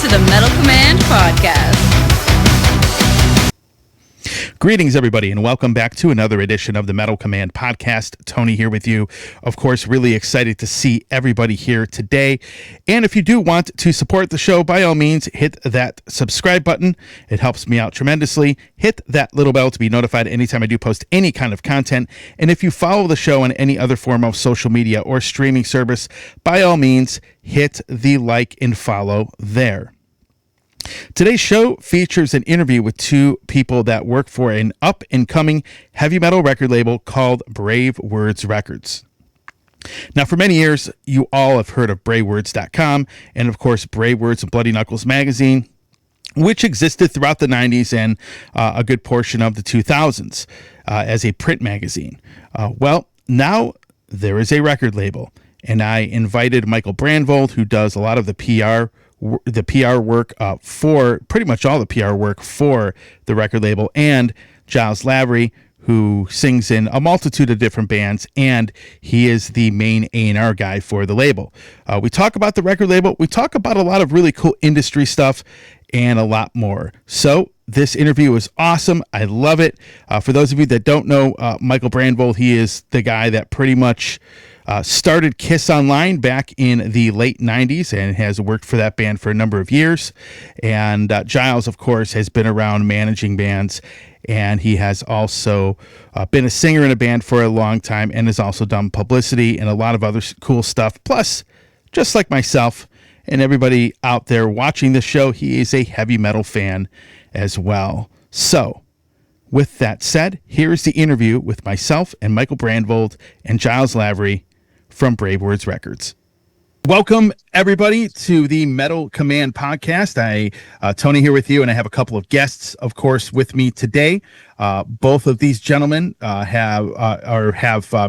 to the Metal Command Podcast. Greetings, everybody, and welcome back to another edition of the Metal Command Podcast. Tony here with you. Of course, really excited to see everybody here today. And if you do want to support the show, by all means, hit that subscribe button. It helps me out tremendously. Hit that little bell to be notified anytime I do post any kind of content. And if you follow the show on any other form of social media or streaming service, by all means, hit the like and follow there. Today's show features an interview with two people that work for an up-and-coming heavy metal record label called Bravewords Records. Now, for many years, you all have heard of Bravewords.com and, of course, Bravewords and Bloody Knuckles magazine, which existed throughout the 90s and a good portion of the 2000s as a print magazine. Well, now there is a record label, and I invited Michael Brandvold, who does a lot of the PR work for pretty much all the PR work for the record label, and Giles Lavery, who sings in a multitude of different bands, and he is the main A&R guy for the label. We talk about the record label. We talk about a lot of really cool industry stuff and a lot more. So this interview is awesome. I love it. For those of you that don't know Michael Brandvold, he is the guy that pretty much started Kiss Online back in the late 90s and has worked for that band for a number of years. And Giles, of course, has been around managing bands, and he has also been a singer in a band for a long time and has also done publicity and a lot of other cool stuff. Plus, just like myself and everybody out there watching the show, he is a heavy metal fan as well. So, with that said, here is the interview with myself and Michael Brandvold and Giles Lavery from Bravewords Records. Welcome, everybody, to the Metal Command Podcast. Tony here with you, and I have a couple of guests, of course, with me today. Both of these gentlemen have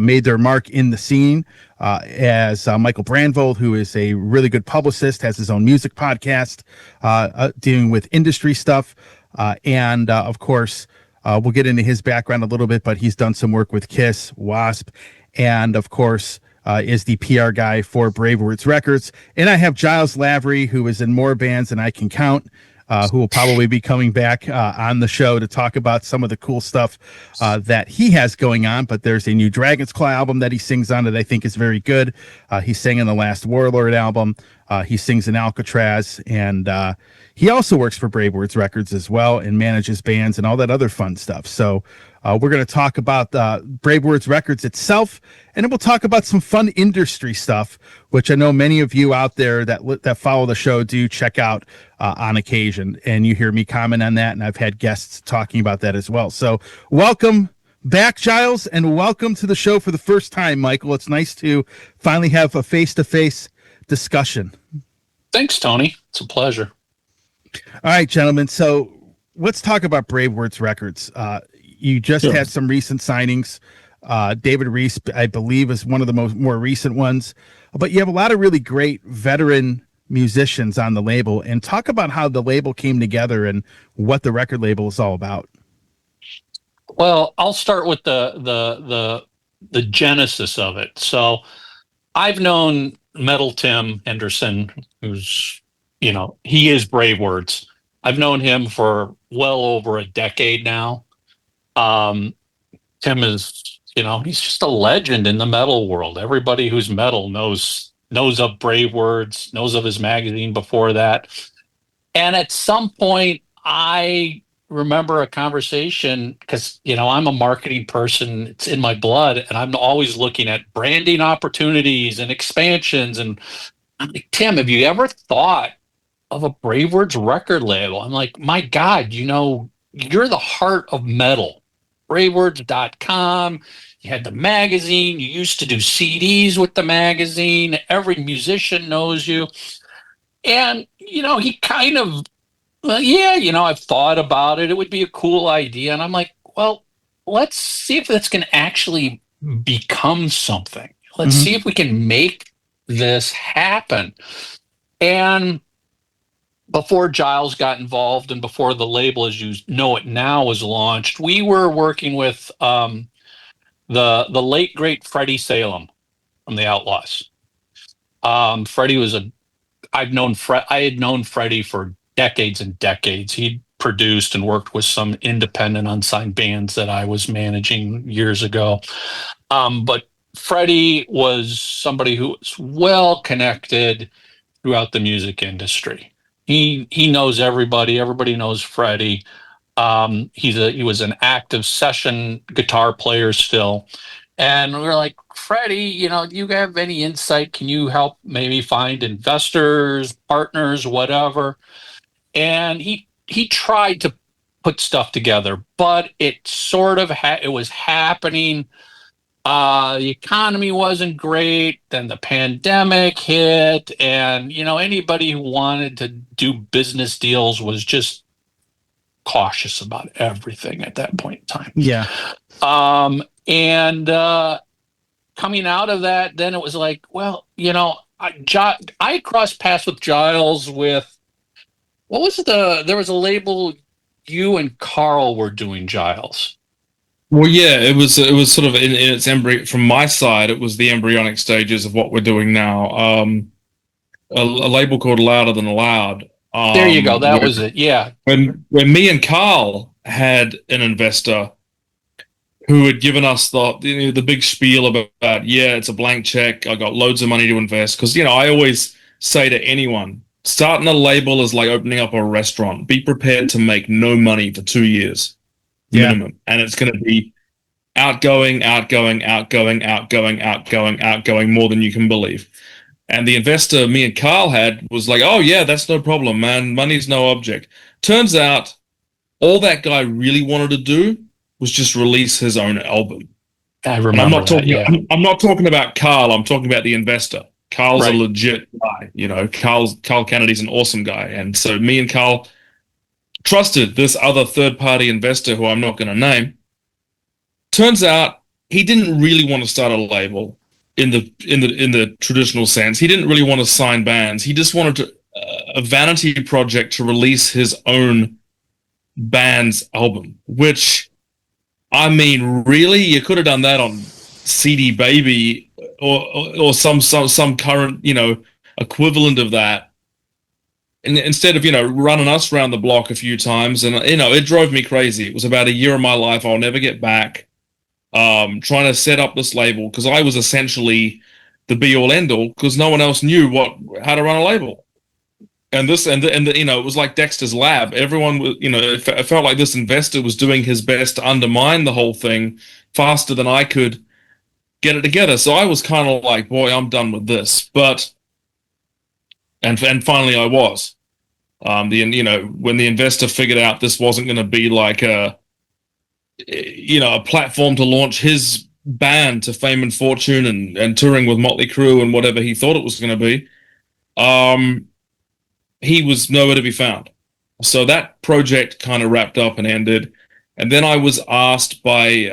made their mark in the scene as Michael Brandvold, who is a really good publicist, has his own music podcast dealing with industry stuff, and of course, we'll get into his background a little bit, but he's done some work with Kiss, Wasp, and of course, is the PR guy for Bravewords Records. And I have Giles Lavery, who is in more bands than I can count, who will probably be coming back on the show to talk about some of the cool stuff that he has going on. But there's a new Dragon's Claw album that he sings on that I think is very good. He sang in the last Warlord album. He sings in Alcatraz, and he also works for Bravewords Records as well and manages bands and all that other fun stuff. So we're going to talk about Bravewords Records itself, and then we'll talk about some fun industry stuff, which I know many of you out there that follow the show do check out on occasion. And you hear me comment on that, and I've had guests talking about that as well. So welcome back, Giles, and welcome to the show for the first time, Michael. It's nice to finally have a face-to-face discussion. Thanks, Tony. It's a pleasure. All right, gentlemen. So let's talk about Bravewords Records. You just had some recent signings. David Reese, I believe, is one of the more recent ones. But you have a lot of really great veteran musicians on the label. And talk about how the label came together and what the record label is all about. Well, I'll start with the genesis of it. So I've known Metal Tim Henderson, who's, he is Bravewords. I've known him for well over a decade now. Tim is, he's just a legend in the metal world. Everybody who's metal knows of Bravewords, knows of his magazine before that. And at some point, I remember a conversation because, I'm a marketing person. It's in my blood, and I'm always looking at branding opportunities and expansions. And I'm like, Tim, have you ever thought of a Bravewords record label? I'm like, my God, you're the heart of metal. Bravewords.com. You had the magazine. You used to do CDs with the magazine. Every musician knows you. And, he kind of, I've thought about it. It would be a cool idea. And I'm like, well, let's see if that's going to actually become something. Let's see if we can make this happen. And before Giles got involved and before the label as you know it now was launched, we were working with the late, great Freddie Salem from the Outlaws. Freddie was I had known Freddie for decades and decades. He produced and worked with some independent unsigned bands that I was managing years ago. But Freddie was somebody who was well connected throughout the music industry. He knows everybody. Everybody knows Freddie. He was an active session guitar player still. And we were like, Freddie, do you have any insight? Can you help maybe find investors, partners, whatever? And he tried to put stuff together, but it sort of it was happening. The economy wasn't great. Then the pandemic hit, and anybody who wanted to do business deals was just cautious about everything at that point in time. Yeah. And coming out of that, then it was like, well, I crossed paths with Giles with, there was a label you and Carl were doing, Giles. Well, yeah, it was sort of in its from my side, it was the embryonic stages of what we're doing now. A label called Louder Than Loud. There you go. That was it. Yeah. When me and Carl had an investor who had given us the big spiel about, yeah, it's a blank check. I got loads of money to invest. Because, I always say to anyone, starting a label is like opening up a restaurant. Be prepared to make no money for 2 years minimum. And it's going to be outgoing more than you can believe. And the investor me and Carl had was like, oh, yeah, that's no problem, man. Money's no object. Turns out all that guy really wanted to do was just release his own album. I remember. I'm not talking about Carl. I'm talking about the investor. Carl's right. A legit guy. Carl Kennedy's an awesome guy. And so me and Carl trusted this other third-party investor who I'm not going to name. Turns out he didn't really want to start a label in the traditional sense. He didn't really want to sign bands. He just wanted a vanity project to release his own band's album, which, I mean, really, you could have done that on CD Baby or some current, equivalent of that. And instead of, running us around the block a few times, and, it drove me crazy. It was about a year of my life I'll never get back. Trying to set up this label because I was essentially the be-all end-all because no one else knew how to run a label. And it was like Dexter's Lab. Everyone was, it felt like this investor was doing his best to undermine the whole thing faster than I could get it together. So I was kind of like, boy, I'm done with this. And finally I was. When the investor figured out this wasn't going to be like a platform to launch his band to fame and fortune and touring with Motley Crue and whatever he thought it was going to be, he was nowhere to be found. So that project kind of wrapped up and ended. And then I was asked by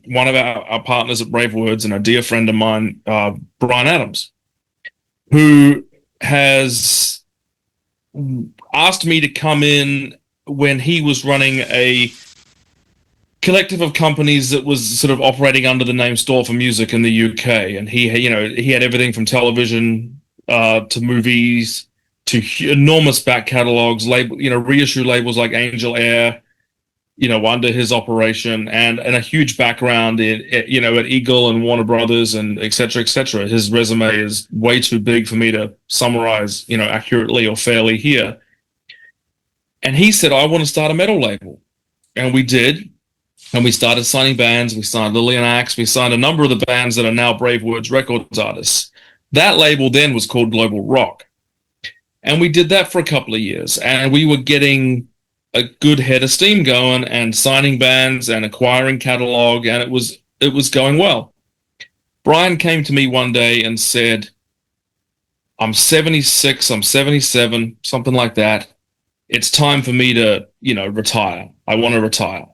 one of our partners at Bravewords and a dear friend of mine, Brian Adams, who has asked me to come in when he was running a collective of companies that was sort of operating under the name Store for Music in the UK, and he had everything from television to movies to enormous back catalogs, reissue labels like Angel Air, under his operation, and a huge background at Eagle and Warner Brothers and et cetera, et cetera. His resume is way too big for me to summarize, accurately or fairly here. And he said, I want to start a metal label. And we did. And we started signing bands. We signed Lillian Axe. We signed a number of the bands that are now Bravewords Records artists. That label then was called Global Rock. And we did that for a couple of years. And we were getting a good head of steam going and signing bands and acquiring catalog. And it was going well. Brian came to me one day and said, I'm 76, I'm 77, something like that. It's time for me to, retire. I want to retire.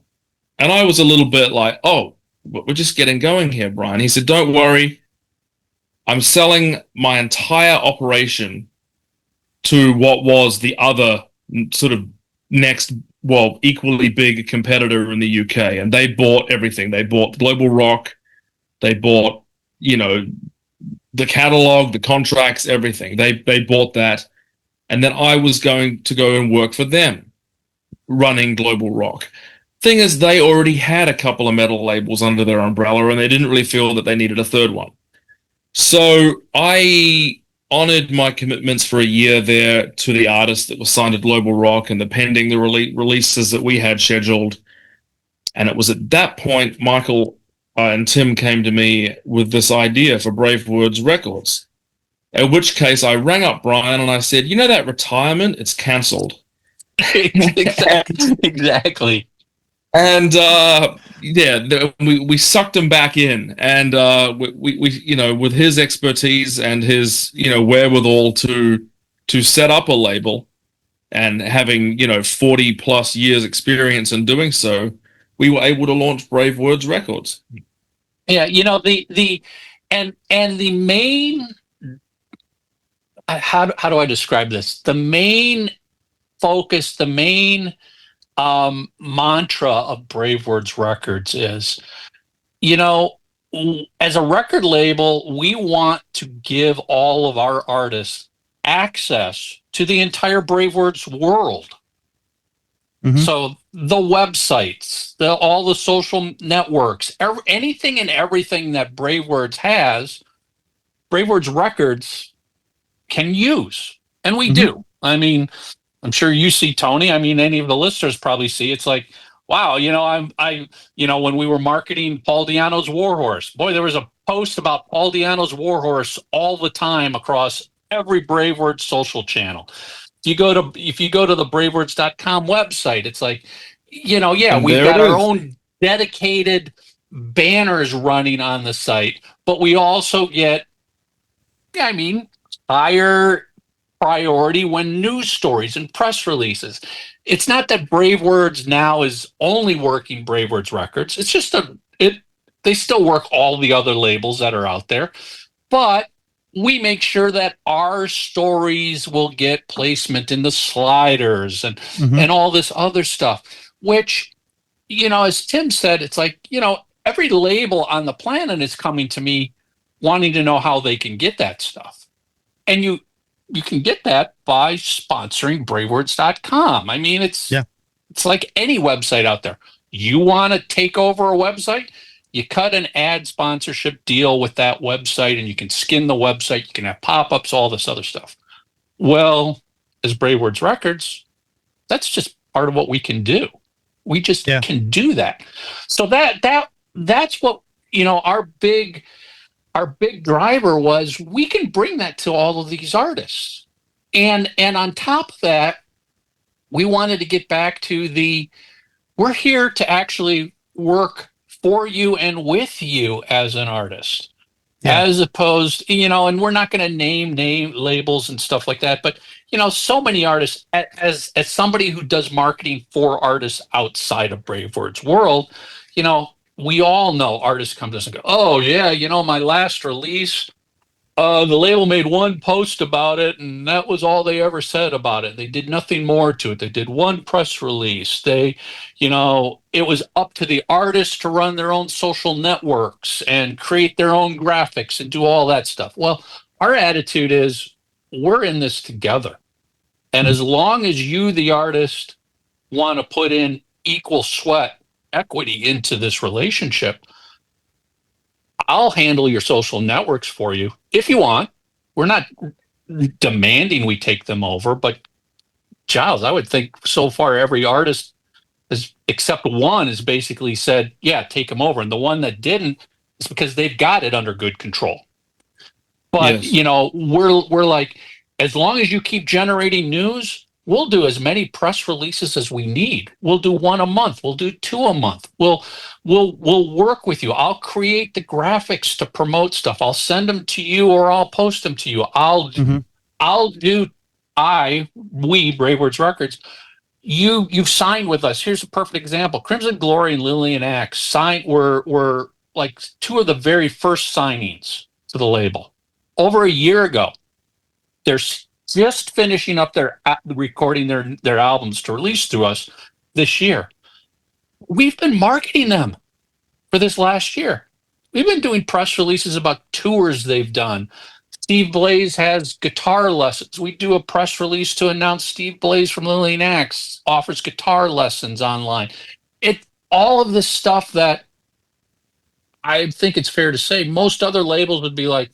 And I was a little bit like, oh, we're just getting going here, Brian. He said, don't worry. I'm selling my entire operation to what was the other sort of next, equally big competitor in the UK. And they bought everything. They bought Global Rock. They bought, the catalog, the contracts, everything. They bought that. and then I was going to go and work for them, running Global Rock. Thing is, they already had a couple of metal labels under their umbrella, and they didn't really feel that they needed a third one. So I honored my commitments for a year there to the artists that were signed to Global Rock and the pending the releases that we had scheduled. And it was at that point Michael and Tim came to me with this idea for Bravewords Records. In which case I rang up Brian and I said, you know that retirement? It's cancelled. Exactly. And we sucked him back in, and we you know, with his expertise and his, you know, wherewithal to set up a label, and having, you know, 40 plus years experience in doing so, we were able to launch Bravewords Records. Yeah, you know, the main, how do I describe this? The main focus, the main mantra of Bravewords Records is, you know, as a record label, we want to give all of our artists access to the entire Bravewords world. Mm-hmm. So the websites, all the social networks, anything and everything that Bravewords has, Bravewords Records can use, and we do. I mean, I'm sure you see, Tony. I mean, any of the listeners probably see. It's like, wow, you know, you know, when we were marketing Paul Di'Anno's Warhorse, boy, there was a post about Paul Di'Anno's Warhorse all the time across every Bravewords social channel. If you go to the Bravewords.com website, it's like, you know, yeah, we've got our own dedicated banners running on the site, but we also get, I mean, higher priority when news stories and press releases. It's not that Bravewords now is only working Bravewords Records. It's just they still work all the other labels that are out there, but we make sure that our stories will get placement in the sliders and all this other stuff, which, you know, as Tim said, it's like, you know, every label on the planet is coming to me wanting to know how they can get that stuff. And you can get that by sponsoring Bravewords.com. I mean, it's like any website out there. You want to take over a website, you cut an ad sponsorship deal with that website, and you can skin the website. You can have pop-ups, all this other stuff. Well, as Bravewords Records, that's just part of what we can do. We just can do that. So that's what, you know, our big driver was. We can bring that to all of these artists, and on top of that, we wanted to get back to we're here to actually work for you and with you as an artist, as opposed, you know, and we're not going to name labels and stuff like that, but, you know, so many artists, as somebody who does marketing for artists outside of Bravewords world, you know, we all know artists come to us and go, oh yeah, you know, my last release, the label made one post about it, and that was all they ever said about it. They did nothing more to it. They did one press release. They, you know, it was up to the artists to run their own social networks and create their own graphics and do all that stuff. Well, our attitude is, we're in this together. And as long as you, the artist, want to put in equal sweat equity into this relationship, I'll handle your social networks for you if you want. We're not demanding we take them over, but Giles, I would think so far every artist except one has basically said, yeah, take them over. And the one that didn't is because they've got it under good control. But, you know, we're like, as long as you keep generating news, we'll do as many press releases as we need. We'll do one a month. We'll do two a month. We'll work with you. I'll create the graphics to promote stuff. I'll send them to you, or I'll post them to you. We Bravewords Records. You've signed with us. Here's a perfect example. Crimson Glory and Lillian Axe were like two of the very first signings to the label over a year ago. They're just finishing up recording their albums to release through us this year. We've been marketing them for this last year. We've been doing press releases about tours they've done, Steve Blaze has guitar lessons. We do a press release to announce Steve Blaze from Lillian Axe offers guitar lessons online. All of this stuff that I think it's fair to say most other labels would be like,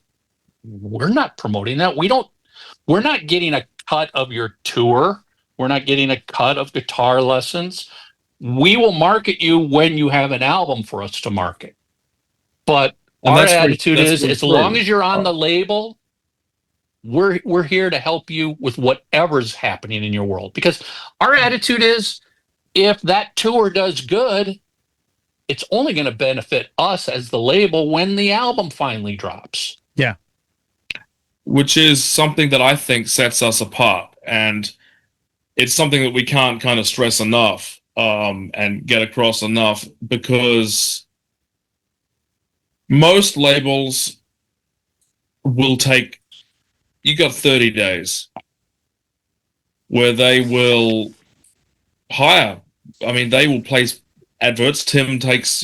we're not promoting that. We're not getting a cut of your tour. We're not getting a cut of guitar lessons. We will market you when you have an album for us to market. But And our that's attitude very is, as true. long as you're on the label, we're here to help you with whatever's happening in your world. Because our attitude is, if that tour does good, it's only going to benefit us as the label when the album finally drops. Yeah. Which is something that I think sets us apart. And it's something that we can't kind of stress enough and get across enough, because most labels will take, you got 30 days where they will hire. I mean, they will place adverts. Tim takes,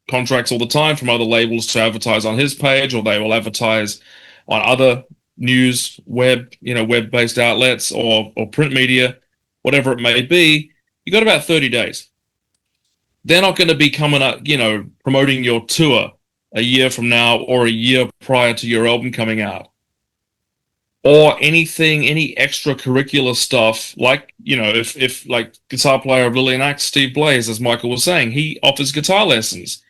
contracts all the time from other labels to advertise on his page, or they will advertise on other news, web-based outlets or print media, whatever it may be. You got about 30 days. They're not going to be coming up, promoting your tour a year from now or a year prior to your album coming out, or any extracurricular stuff, like, if like guitar player of Lillian Axe, Steve Blaze, as Michael was saying, he offers guitar lessons.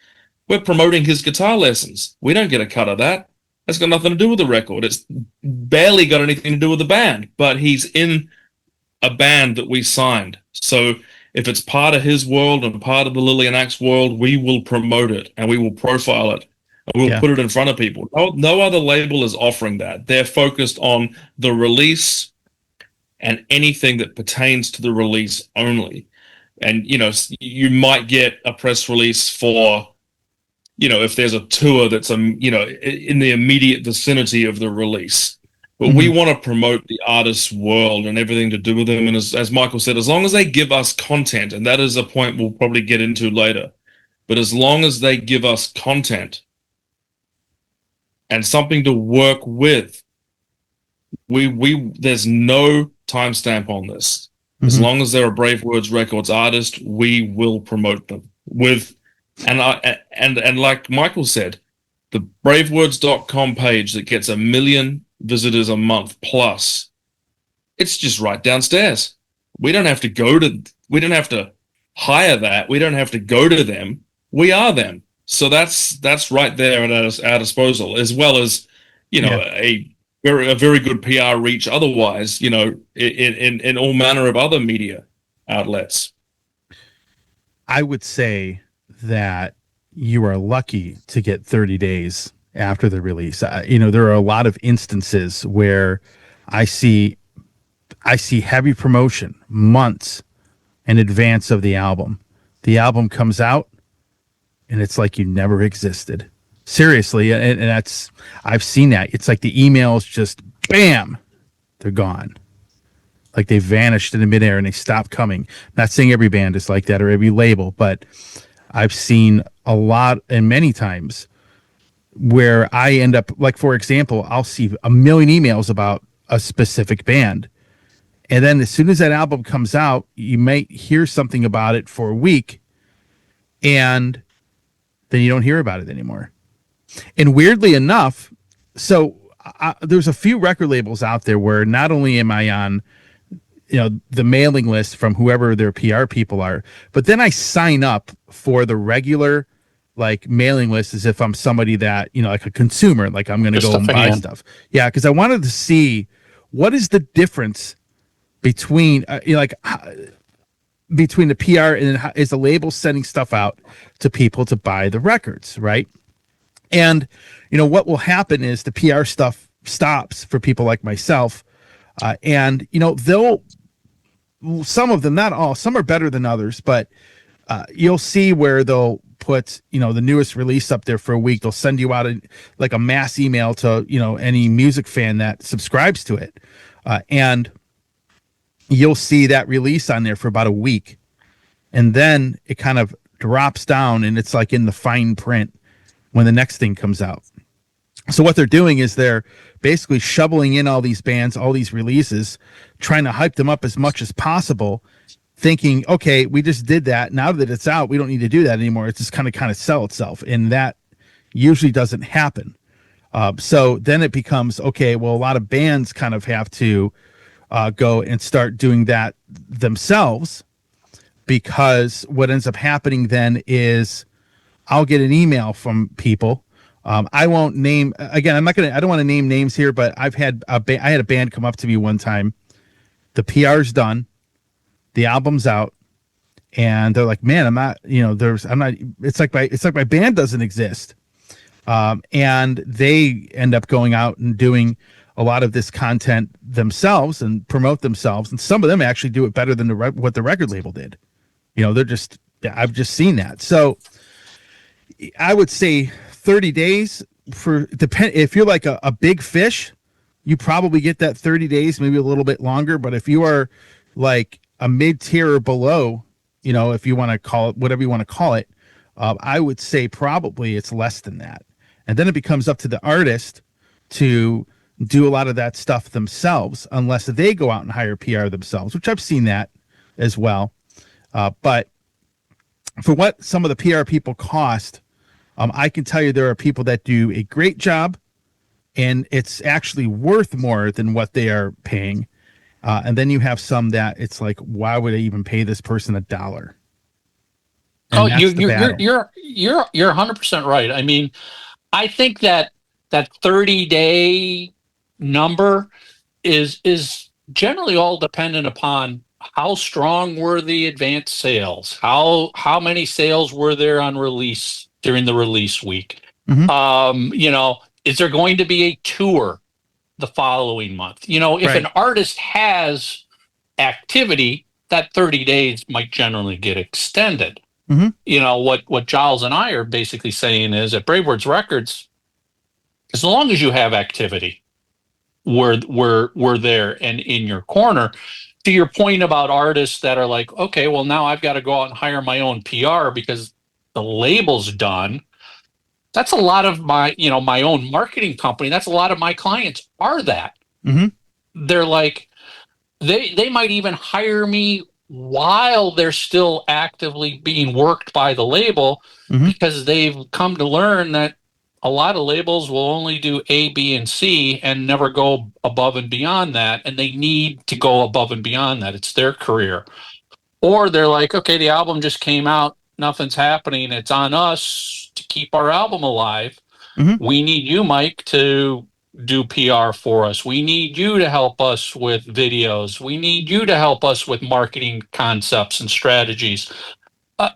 We're promoting his guitar lessons. We don't get a cut of that. That's got nothing to do with the record. It's barely got anything to do with the band, but he's in a band that we signed. So if it's part of his world and part of the Lillian Axe world, we will promote it and we will profile it. We'll put it in front of people. No other label is offering that. They're focused on the release and anything that pertains to the release only. And, you might get a press release for, if there's a tour that's, in the immediate vicinity of the release. But we want to promote the artist's world and everything to do with them. And as Michael said, as long as they give us content, and that is a point we'll probably get into later, but as long as they give us content and something to work with, there's no timestamp on this. As long as they're a Bravewords Records artist, we will promote them and like Michael said, the bravewords.com page that gets 1 million visitors a month plus, it's just right downstairs. We don't have to hire that. We don't have to go to them. We are them. So that's right there at our disposal, as well as, a very good PR reach otherwise, in all manner of other media outlets. I would say that you are lucky to get 30 days after the release. There are a lot of instances where I see heavy promotion months in advance of the album. The album comes out and it's like you never existed. Seriously, and I've seen that. It's like the emails just bam, they're gone. Like they vanished in midair and they stopped coming. Not saying every band is like that or every label, but I've seen a lot and many times where I end up, like, for example, I'll see 1 million emails about a specific band. And then as soon as that album comes out, you might hear something about it for a week and then you don't hear about it anymore. And weirdly enough, so there's a few record labels out there where not only am I on, the mailing list from whoever their PR people are, but then I sign up for the regular, like, mailing list as if I'm somebody that, like a consumer, like I'm going to go and buy stuff. Yeah. Cause I wanted to see what is the difference between, between the PR and is the label sending stuff out to people to buy the records. Right. And, what will happen is the PR stuff stops for people like myself. And, some of them, not all, some are better than others, but you'll see where they'll put, the newest release up there for a week. They'll send you out a mass email to, any music fan that subscribes to it. And you'll see that release on there for about a week. And then it kind of drops down and it's like in the fine print when the next thing comes out. So what they're doing is they're basically shoveling in all these bands, all these releases, trying to hype them up as much as possible, thinking, okay, we just did that. Now that it's out, we don't need to do that anymore. It's just kind of sell itself. And that usually doesn't happen. So then it becomes, okay, well, a lot of bands kind of have to go and start doing that themselves, because what ends up happening then is I'll get an email from people. I won't name, again, I don't want to name names here, but I had a band come up to me one time. The PR's done, the album's out, and they're like, man, it's like my band doesn't exist. And they end up going out and doing a lot of this content themselves and promote themselves. And some of them actually do it better than what the record label did. I've just seen that. So I would say 30 days if you're like a big fish, you probably get that 30 days, maybe a little bit longer. But if you are like a mid-tier or below, if you want to call it whatever you want to call it, I would say probably it's less than that. And then it becomes up to the artist to do a lot of that stuff themselves, unless they go out and hire PR themselves, which I've seen that as well. But for what some of the PR people cost, I can tell you there are people that do a great job, and it's actually worth more than what they are paying. And then you have some that it's like, why would I even pay this person $1? And you're 100% right. I mean, I think that 30-day number is generally all dependent upon how strong were the advanced sales, how many sales were there on release during the release week. Mm-hmm. Is there going to be a tour the following month? If right. An artist has activity, that 30 days might generally get extended. Mm-hmm. What Giles and I are basically saying is at Bravewords Records, as long as you have activity, we're there and in your corner. To your point about artists that are like, okay, well, now I've got to go out and hire my own PR because the label's done. That's a lot of my own marketing company. That's a lot of my clients are that. Mm-hmm. They're like, they might even hire me while they're still actively being worked by the label, mm-hmm. because they've come to learn that a lot of labels will only do A, B, and C and never go above and beyond that. And they need to go above and beyond that. It's their career. Or they're like, okay, the album just came out. Nothing's happening. It's on us to keep our album alive. Mm-hmm. We need you, Mike, to do PR for us. We need you to help us with videos. We need you to help us with marketing concepts and strategies. But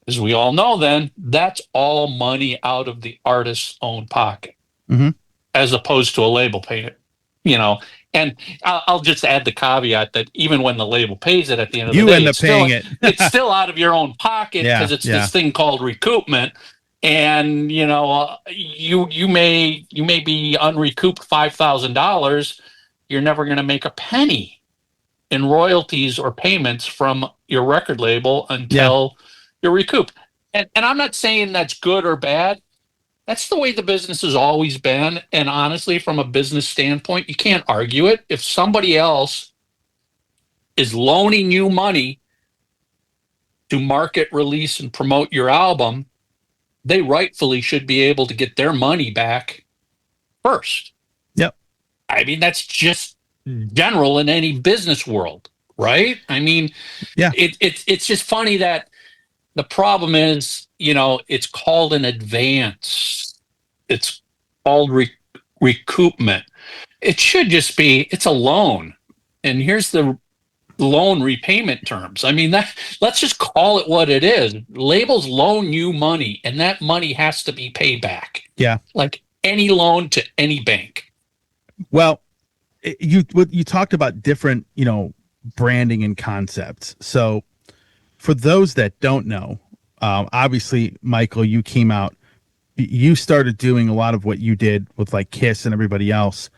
as we all know, then that's all money out of the artist's own pocket, mm-hmm. as opposed to a label paying it. And I'll just add the caveat that even when the label pays it at the end of the day, you end up paying it. It's still out of your own pocket, because it's this thing called recoupment. And you may be unrecouped $5,000. You're never going to make a penny in royalties or payments from your record label until you're recouped. And I'm not saying that's good or bad. That's the way the business has always been. And honestly, from a business standpoint, you can't argue it. If somebody else is loaning you money to market, release, and promote your album, they rightfully should be able to get their money back first. Yep. I mean, that's just general in any business world, right? I mean, it's just funny that the problem is, it's called an advance. It's called recoupment. It should just be, it's a loan. And here's the loan repayment terms. I mean, let's just call it what it is. Labels loan you money, and that money has to be paid back. Yeah. Like any loan to any bank. Well, you talked about different, branding and concepts. So for those that don't know, obviously, Michael, you started doing a lot of what you did with like Kiss and everybody else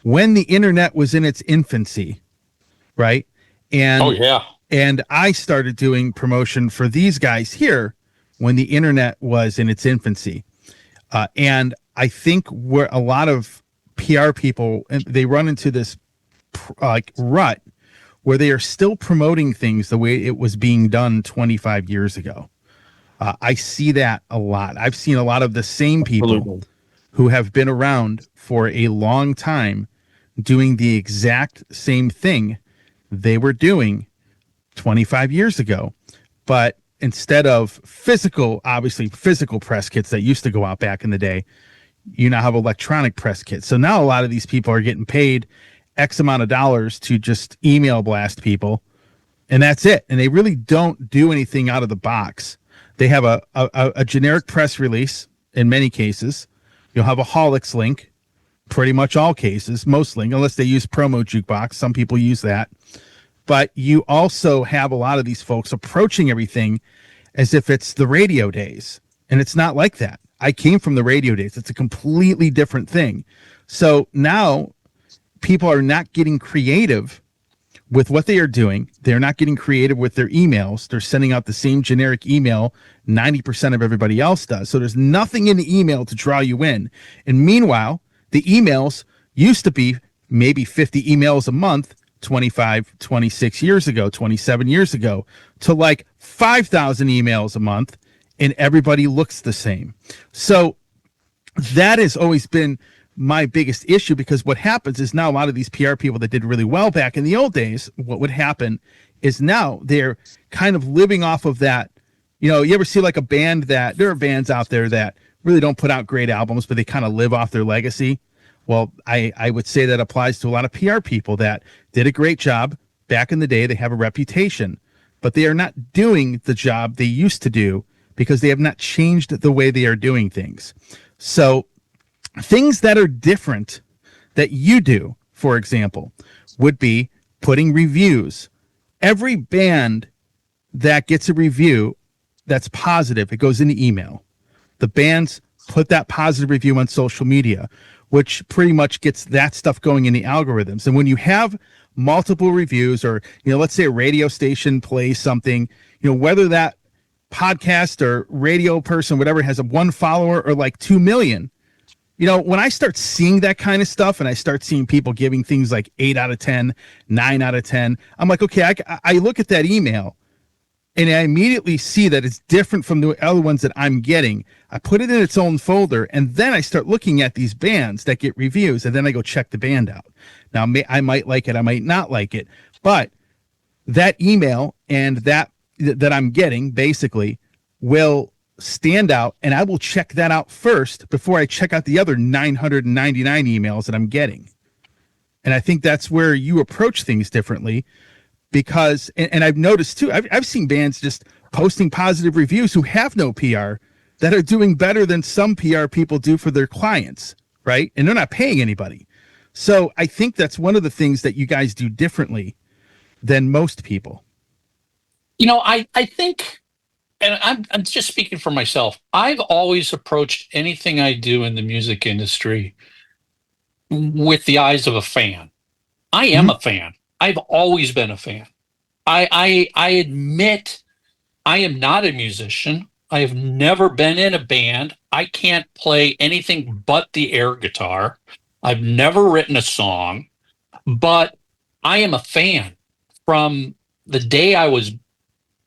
when the internet was in its infancy, right? And I started doing promotion for these guys here when the internet was in its infancy. And I think where a lot of PR people, they run into this rut where they are still promoting things the way it was being done 25 years ago. I see that a lot. I've seen a lot of the same people Absolutely. who have been around for a long time doing the exact same thing they were doing 25 years ago. But instead of obviously physical press kits that used to go out back in the day, you now have electronic press kits. So now a lot of these people are getting paid X amount of dollars to just email blast people, and that's it. And they really don't do anything out of the box. They have a generic press release in many cases. You'll have a Holics link, pretty much all cases, mostly, unless they use Promo Jukebox. Some people use that. But you also have a lot of these folks approaching everything as if it's the radio days. And it's not like that. I came from the radio days. It's a completely different thing. So now people are not getting creative with what they are doing. They're not getting creative with their emails. They're sending out the same generic email 90% of everybody else does. So there's nothing in the email to draw you in. And meanwhile, the emails used to be maybe 50 emails a month 25, 26 years ago, 27 years ago, to like 5,000 emails a month, and everybody looks the same. So that has always been my biggest issue, because what happens is now a lot of these PR people that did really well back in the old days, what would happen is now they're kind of living off of that. You know, you ever see like a band that, there are bands out there that really don't put out great albums, but they kind of live off their legacy. Well, I would say that applies to a lot of PR people that did a great job back in the day. They have a reputation, but they are not doing the job they used to do because they have not changed the way they are doing things. So things that are different that you do, for example, would be putting reviews. Every band that gets a review that's positive, it goes into email. The bands put that positive review on social media, which pretty much gets that stuff going in the algorithms. And when you have multiple reviews, or, you know, let's say a radio station plays something, you know, whether that podcast or radio person, whatever, has a 1 follower or like 2 million, you know, when I start seeing that kind of stuff and I start seeing people giving things like 8 out of 10, 9 out of 10, I'm like, okay, I look at that email and I immediately see that it's different from the other ones that I'm getting. I put it in its own folder, and then I start looking at these bands that get reviews, and then I go check the band out. Now, I might like it, I might not like it, but that email and that I'm getting basically will stand out, and I will check that out first before I check out the other 999 emails that I'm getting. And I think that's where you approach things differently. Because, and I've noticed too, I've seen bands just posting positive reviews who have no PR that are doing better than some PR people do for their clients, right? And they're not paying anybody. So I think that's one of the things that you guys do differently than most people. You know, I think, and I'm just speaking for myself, I've always approached anything I do in the music industry with the eyes of a fan. I am a fan. I've always been a fan. I admit I am not a musician. I have never been in a band. I can't play anything but the air guitar. I've never written a song, but I am a fan. From the day I was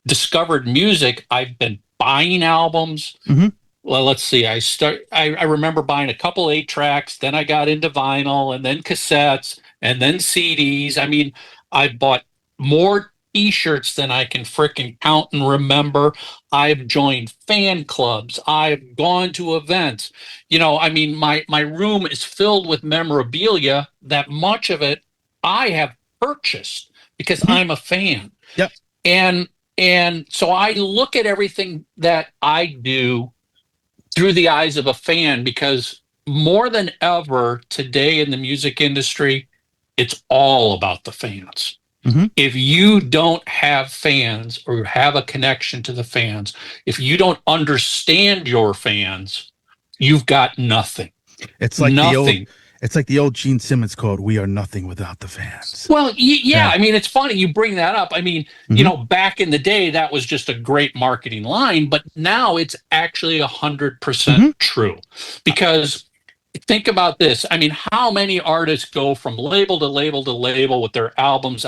discovered music, I've been buying albums. Mm-hmm. Well, let's see. I remember buying a couple 8-tracks, then I got into vinyl, and then cassettes, and then CDs. I mean, I bought more T-shirts than I can frickin' count and remember. I've joined fan clubs. I've gone to events. You know, I mean, my room is filled with memorabilia that much of it I have purchased because I'm a fan. Yep. And so I look at everything that I do through the eyes of a fan, because more than ever today in the music industry, it's all about the fans. Mm-hmm. If you don't have fans or have a connection to the fans, if you don't understand your fans, you've got nothing. It's like It's like the old Gene Simmons quote, "We are nothing without the fans." Well, yeah. I mean, it's funny you bring that up. I mean, back in the day, that was just a great marketing line, but now it's actually 100% true. Because think about this. I mean, how many artists go from label to label to label with their albums?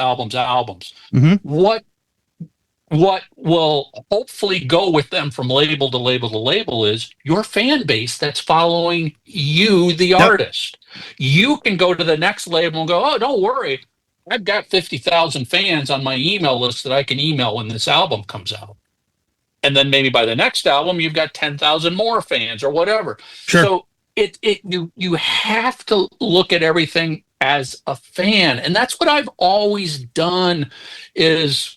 What will hopefully go with them from label to label to label is your fan base that's following you, the artist. You can go to the next label and go, oh, don't worry. I've got 50,000 fans on my email list that I can email when this album comes out. And then maybe by the next album, you've got 10,000 more fans or whatever. Sure. So you have to look at everything as a fan. And that's what I've always done is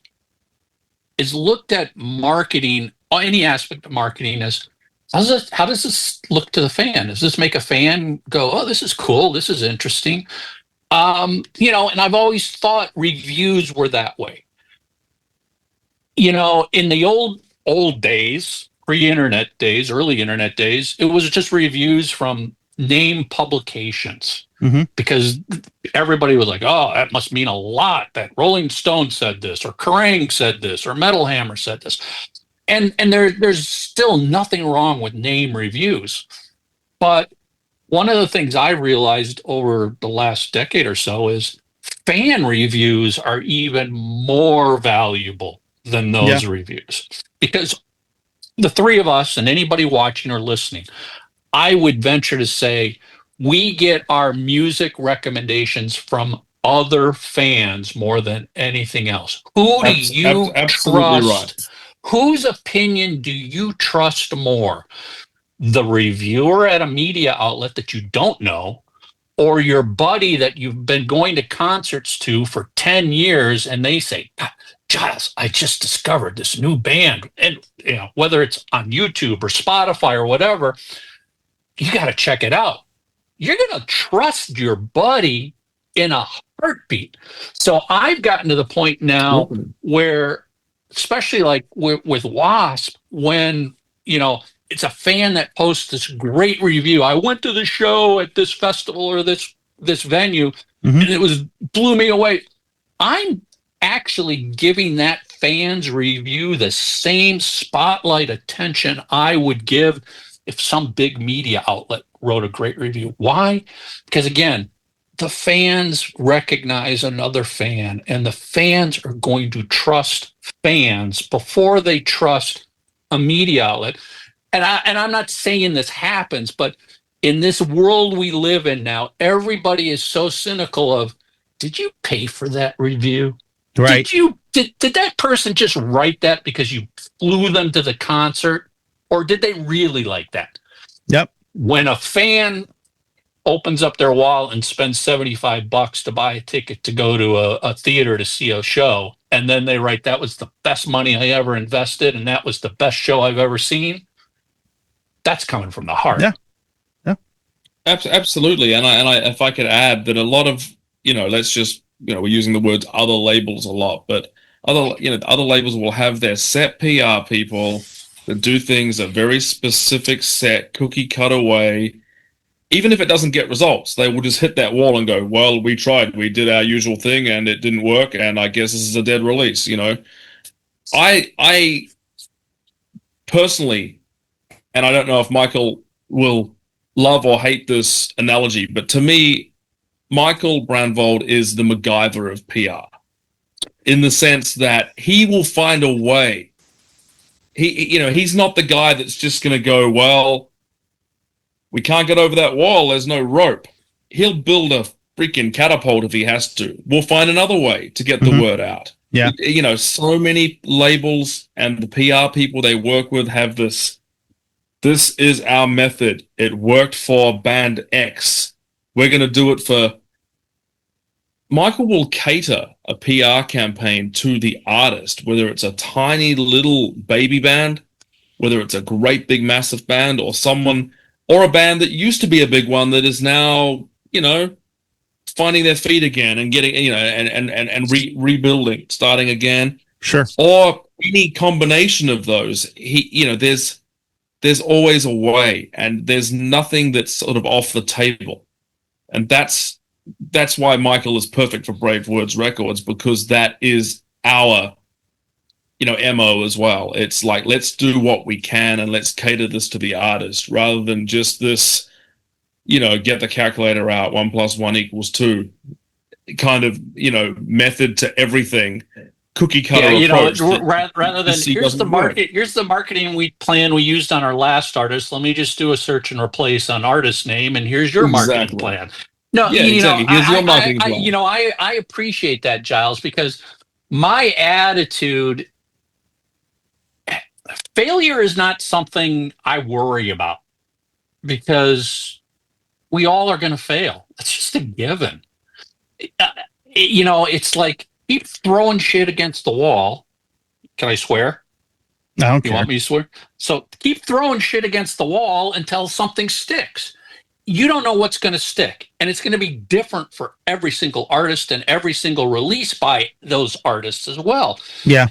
looked at marketing, any aspect of marketing, as how does this look to the fan? Does this make a fan go, oh, this is cool, this is interesting? And I've always thought reviews were that way. In the old days, pre-internet days, early internet days, it was just reviews from name publications. Because everybody was like, oh, that must mean a lot that Rolling Stone said this, or Kerrang said this, or Metal Hammer said this. And there's still nothing wrong with name reviews. But one of the things I realized over the last decade or so is fan reviews are even more valuable than those reviews. Because the three of us and anybody watching or listening, I would venture to say, we get our music recommendations from other fans more than anything else. Who do you absolutely trust? Right. Whose opinion do you trust more? The reviewer at a media outlet that you don't know, or your buddy that you've been going to concerts to for 10 years and they say, Giles, I just discovered this new band. And whether it's on YouTube or Spotify or whatever, you got to check it out. You're going to trust your buddy in a heartbeat. So I've gotten to the point now where, especially like with Wasp, when, it's a fan that posts this great review. I went to the show at this festival or this venue, and it blew me away. I'm actually giving that fan's review the same spotlight attention I would give if some big media outlet wrote a great review. Why? Because again, the fans recognize another fan, and the fans are going to trust fans before they trust a media outlet. And I'm not saying this happens, but in this world we live in now, everybody is so cynical of, did you pay for that review? Right. Did that person just write that because you flew them to the concert, or did they really like that? Yep. When a fan opens up their wallet and spends $75 to buy a ticket to go to a theater to see a show, and then they write, that was the best money I ever invested, and that was the best show I've ever seen, that's coming from the heart. Yeah. Absolutely. And I, if I could add that a lot of, let's just, we're using the words other labels a lot, but other labels will have their set PR people that do things a very specific set, cookie cutter way. Even if it doesn't get results, they will just hit that wall and go, well, we tried, we did our usual thing and it didn't work, and I guess this is a dead release. I personally, and I don't know if Michael will love or hate this analogy, but to me, Michael Brandvold is the MacGyver of PR, in the sense that he will find a way. He's not the guy that's just going to go, well, we can't get over that wall, there's no rope. He'll build a freaking catapult if he has to. We'll find another way to get the word out. Yeah. So many labels and the PR people they work with have this is our method. It worked for band X. We're going to do it for... Michael will cater a PR campaign to the artist, whether it's a tiny little baby band, whether it's a great big massive band, or a band that used to be a big one that is now, finding their feet again and getting, rebuilding, starting again. Sure. Or any combination of those. There's always a way, and there's nothing that's sort of off the table. And that's why Michael is perfect for Bravewords Records, because that is our, MO as well. It's like, let's do what we can and let's cater this to the artist rather than just this, get the calculator out, 1 + 1 = 2 kind of, method to everything. Cookie cutter approach. Rather than here's the marketing plan we used on our last artist. Let me just do a search and replace on artist name, and here's your marketing plan. No, exactly. Here's your marketing plan. I appreciate that, Giles, because my attitude, failure is not something I worry about, because we all are going to fail. It's just a given. It's like, keep throwing shit against the wall. Can I swear? I don't care. You want me to swear? So keep throwing shit against the wall until something sticks. You don't know what's going to stick, and it's going to be different for every single artist and every single release by those artists as well. Yeah.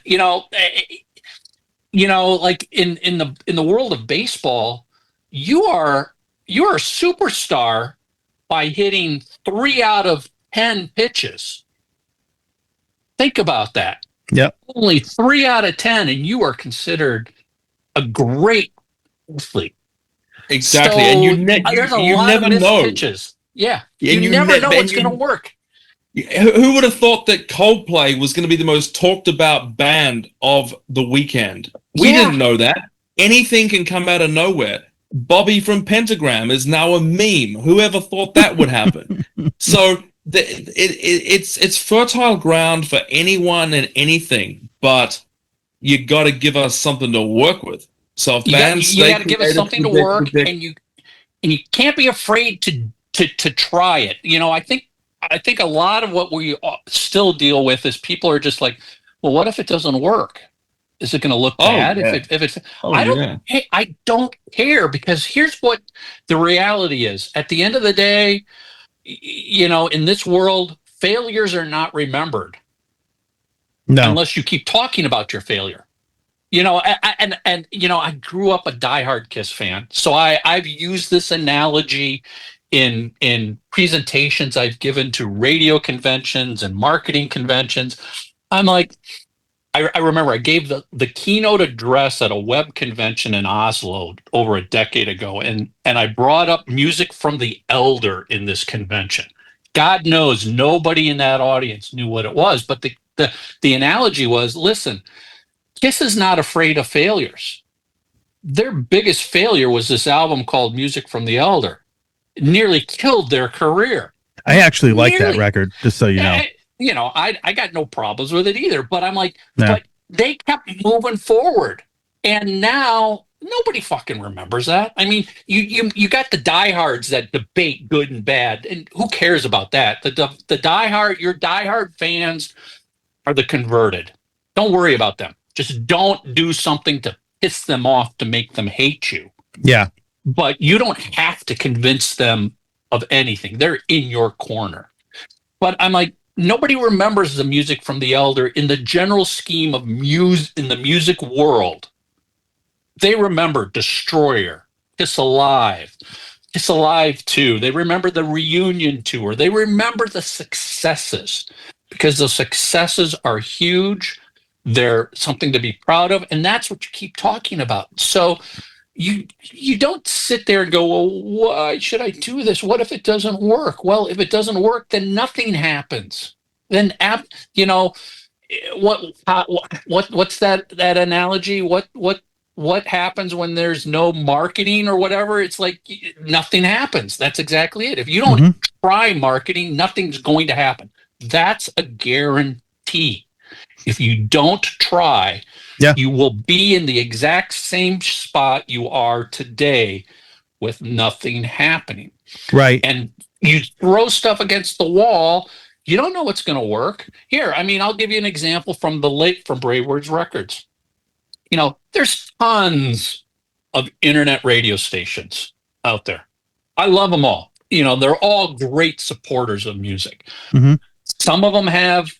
Like in the world of baseball, you're a superstar by hitting 3 out of 10 pitches. Think about that. Yep. Only 3 out of 10, and you are considered a great athlete. Exactly. So, and you never know. Pitches. Yeah. You never know what's going to work. Who would have thought that Coldplay was going to be the most talked about band of the weekend? We didn't know that. Anything can come out of nowhere. Bobby from Pentagram is now a meme. Whoever thought that would happen? So it's fertile ground for anyone and anything, but you got to give us something to work with. So if bands, you got to give us something to work, and you can't be afraid to try it. I think a lot of what we still deal with is people are just like, well, what if it doesn't work? Is it going to look bad? Yeah. If it's, I don't care, because here's what the reality is. At the end of the day, in this world, failures are not remembered. No. Unless you keep talking about your failure. I grew up a diehard Kiss fan, so I've used this analogy in presentations I've given to radio conventions and marketing conventions. I'm like, I remember I gave the keynote address at a web convention in Oslo over a decade ago, and I brought up Music from the Elder in this convention. God knows nobody in that audience knew what it was, but the analogy was, listen, Kiss is not afraid of failures. Their biggest failure was this album called Music from the Elder. It nearly killed their career. I actually like that record, just so you know. I got no problems with it either, but I'm like, but they kept moving forward, and now nobody fucking remembers that. I mean, you got the diehards that debate good and bad, and who cares about that? Your diehard fans are the converted. Don't worry about them. Just don't do something to piss them off to make them hate you. Yeah. But you don't have to convince them of anything. They're in your corner. But I'm like, nobody remembers the Music from the Elder in the general scheme of in the music world. They remember Destroyer, Kiss Alive 2. They remember the reunion tour. They remember the successes, because the successes are huge. They're something to be proud of, and that's what you keep talking about. So you don't sit there and go, well, why should I do this? What if it doesn't work? Well, if it doesn't work, then nothing happens. Then what's that analogy? What happens when there's no marketing or whatever? It's like nothing happens. That's exactly it. If you don't try marketing, nothing's going to happen. That's a guarantee. If you don't try, you will be in the exact same spot you are today with nothing happening. Right. And you throw stuff against the wall, you don't know what's going to work. Here, I'll give you an example from Bravewords Records. There's tons of internet radio stations out there. I love them all. They're all great supporters of music. Mm-hmm. Some of them have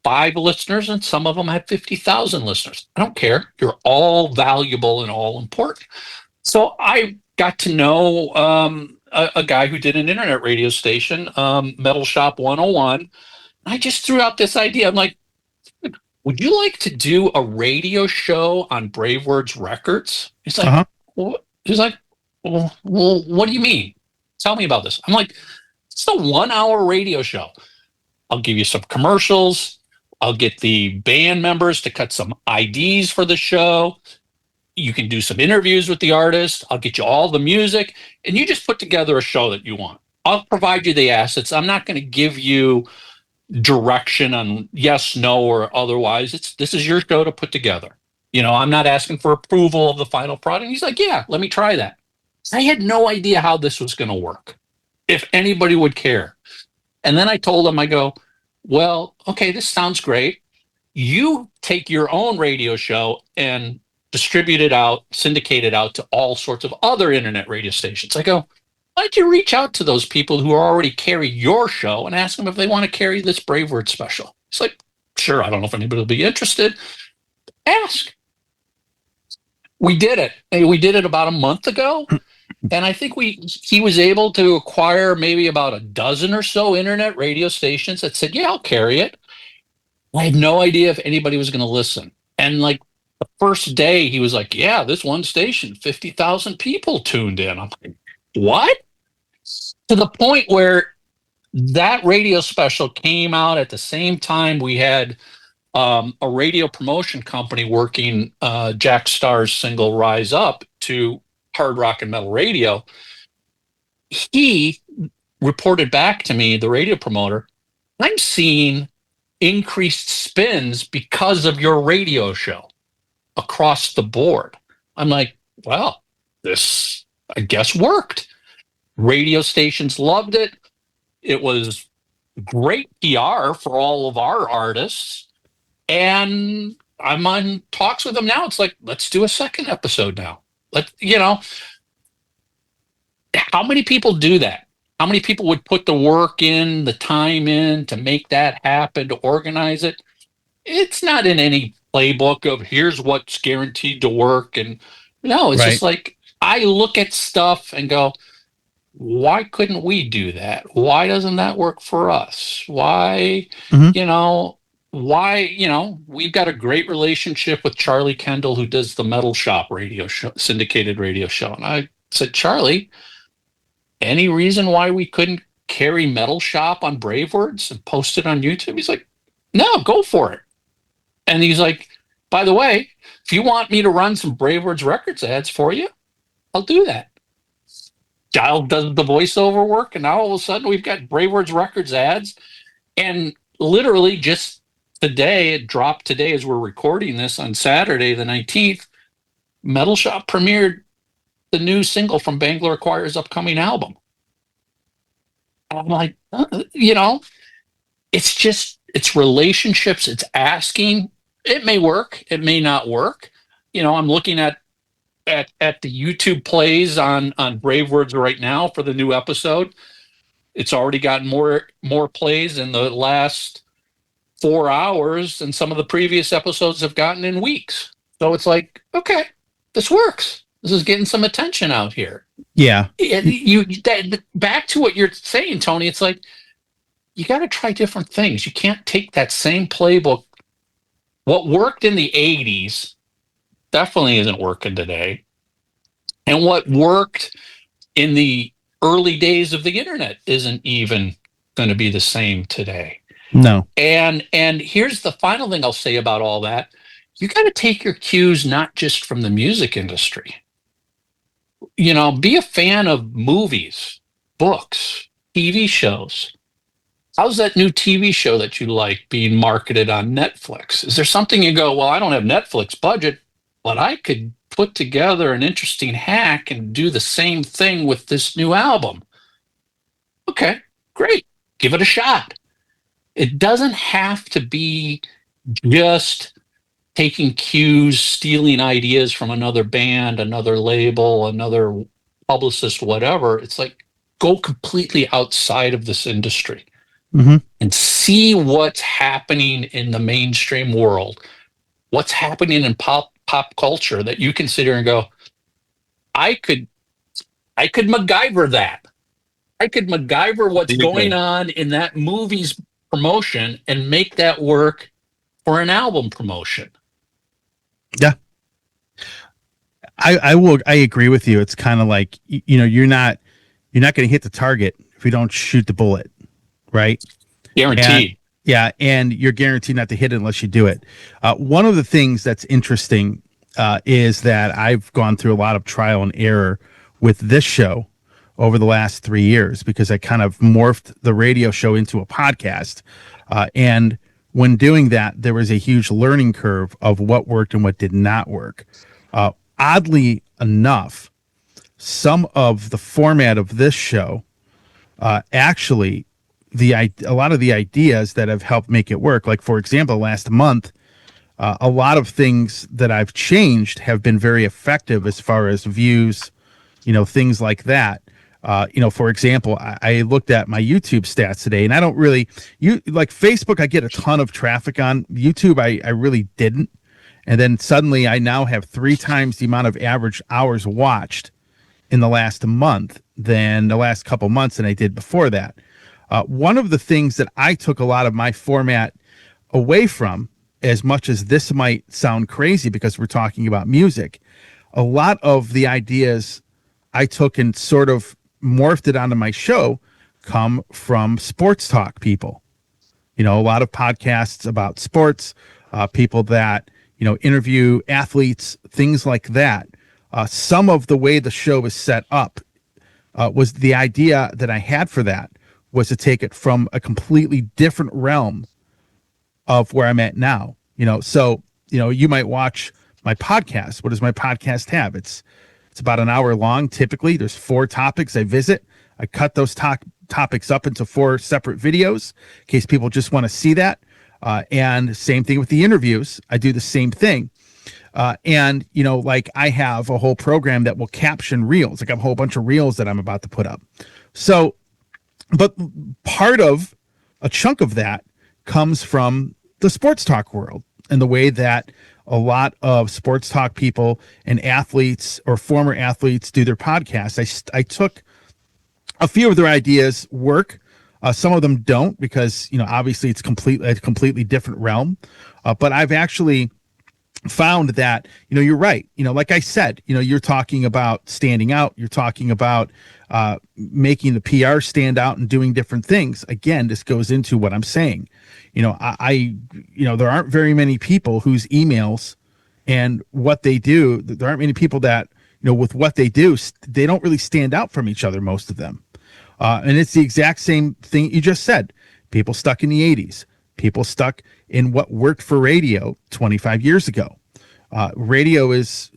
5 listeners, and some of them have 50,000 listeners. I don't care. You're all valuable and all important. So I got to know a guy who did an internet radio station, Metal Shop 101. I just threw out this idea. I'm like, would you like to do a radio show on Bravewords Records? He's like, what? He's like, well, what do you mean? Tell me about this. I'm like, it's a 1 hour radio show. I'll give you some commercials. I'll get the band members to cut some IDs for the show. You can do some interviews with the artist. I'll get you all the music, and you just put together a show that you want. I'll provide you the assets. I'm not going to give you direction on yes, no, or otherwise. This is your show to put together. I'm not asking for approval of the final product. He's like, yeah, let me try that. I had no idea how this was going to work, if anybody would care. And then I told him, I go, well, okay, this sounds great. You take your own radio show and distribute it out, syndicate it out to all sorts of other internet radio stations. I go, why don't you reach out to those people who already carry your show and ask them if they want to carry this Bravewords special? It's like, sure, I don't know if anybody will be interested. Ask. We did it. We did it about a month ago. And I think he was able to acquire maybe about a dozen or so internet radio stations that said, yeah, I'll carry it. I had no idea if anybody was going to listen. And like the first day, he was like, yeah, this one station, 50,000 people tuned in. I'm like, what? To the point where that radio special came out at the same time we had a radio promotion company working Jack Starr's single Rise Up to hard rock and metal radio. He reported back to me, the radio promoter, I'm seeing increased spins because of your radio show across the board. I'm like, well, this, I guess, worked. Radio stations loved it. It was great PR for all of our artists. And I'm on talks with them now. It's like, let's do a second episode now. How many people do that? How many people would put the work in, the time in to make that happen, to organize it? It's not in any playbook of here's what's guaranteed to work. And no, it's just like, I look at stuff and go, why couldn't we do that? Why doesn't that work for us? Why, we've got a great relationship with Charlie Kendall, who does the Metal Shop radio show, syndicated radio show. And I said, Charlie, any reason why we couldn't carry Metal Shop on Bravewords and post it on YouTube? He's like, no, go for it. And he's like, by the way, if you want me to run some Bravewords Records ads for you, I'll do that. Giles does the voiceover work, and now all of a sudden we've got Bravewords Records ads. And literally just today, it dropped today as we're recording this on Saturday, the 19th, Metal Shop premiered the new single from Bangor Choir's upcoming album. And I'm like, it's relationships, it's asking. It may work, it may not work. I'm looking at the YouTube plays on Bravewords right now for the new episode. It's already gotten more plays in the last 4 hours than some of the previous episodes have gotten in weeks. So it's like, okay, this works. This is getting some attention out here. Yeah. Back to what you're saying, Tony, it's like, you got to try different things. You can't take that same playbook. What worked in the 80s definitely isn't working today. And what worked in the early days of the internet isn't even going to be the same today. No. And here's the final thing I'll say about all that. You got to take your cues not just from the music industry. Be a fan of movies, books, TV shows. How's that new TV show that you like being marketed on Netflix? Is there something you go, well, I don't have Netflix budget, but I could put together an interesting hack and do the same thing with this new album? Okay, great. Give it a shot. It doesn't have to be just taking cues, stealing ideas from another band, another label, another publicist, whatever. It's like, go completely outside of this industry and see what's happening in the mainstream world, what's happening in pop culture that you consider and go, I could MacGyver that. I could MacGyver what's going on in that movie's promotion and make that work for an album promotion. Yeah. I agree with you. It's kind of like, you're not going to hit the target if you don't shoot the bullet, right? Guaranteed. And you're guaranteed not to hit it unless you do it. One of the things that's interesting is that I've gone through a lot of trial and error with this show over the last 3 years, because I kind of morphed the radio show into a podcast. And when doing that, there was a huge learning curve of what worked and what did not work. Oddly enough, some of the format of this show, actually, a lot of the ideas that have helped make it work, like, for example, last month, a lot of things that I've changed have been very effective as far as views, things like that. For example, I looked at my YouTube stats today, and I don't really, like Facebook, I get a ton of traffic on. YouTube, I really didn't. And then suddenly I now have 3 times the amount of average hours watched in the last month than the last couple months than I did before that. One of the things that I took a lot of my format away from, as much as this might sound crazy because we're talking about music, a lot of the ideas I took and sort of morphed it onto my show come from sports talk people. A lot of podcasts about sports, people that, interview athletes, things like that. Some of the way the show is set up was the idea that I had for that was to take it from a completely different realm of where I'm at now. So, you might watch my podcast. What does my podcast have? It's about an hour long. Typically, there's 4 topics I visit. I cut those topics up into 4 separate videos in case people just want to see that. And same thing with the interviews. I do the same thing. And I have a whole program that will caption reels. Like, I have a whole bunch of reels that I'm about to put up. So, but a chunk of that comes from the sports talk world and the way that a lot of sports talk people and athletes or former athletes do their podcasts. I took a few of their ideas work. Some of them don't, because, obviously it's a completely different realm. But I've actually found that, you're right. Like I said, you're talking about standing out. You're talking about making the PR stand out and doing different things. Again, this goes into what I'm saying. There aren't very many people whose emails and what they do, there aren't many people that, with what they do, they don't really stand out from each other, most of them. And it's the exact same thing you just said. People stuck in the 80s, people stuck in what worked for radio 25 years ago. Radio it's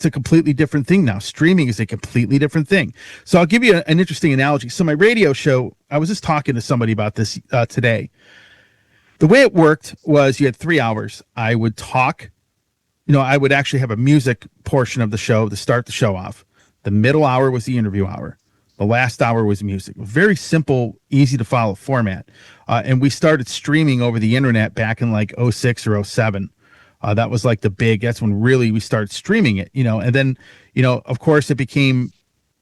a completely different thing now. Streaming is a completely different thing. So I'll give you an interesting analogy. So my radio show, I was just talking to somebody about this today. The way it worked was you had 3 hours. I would talk, I would actually have a music portion of the show to start the show off. The middle hour was the interview hour. The last hour was music. Very simple, easy to follow format. And we started streaming over the internet back in like 06 or 07. That was like that's when really we started streaming it, and then, of course it became,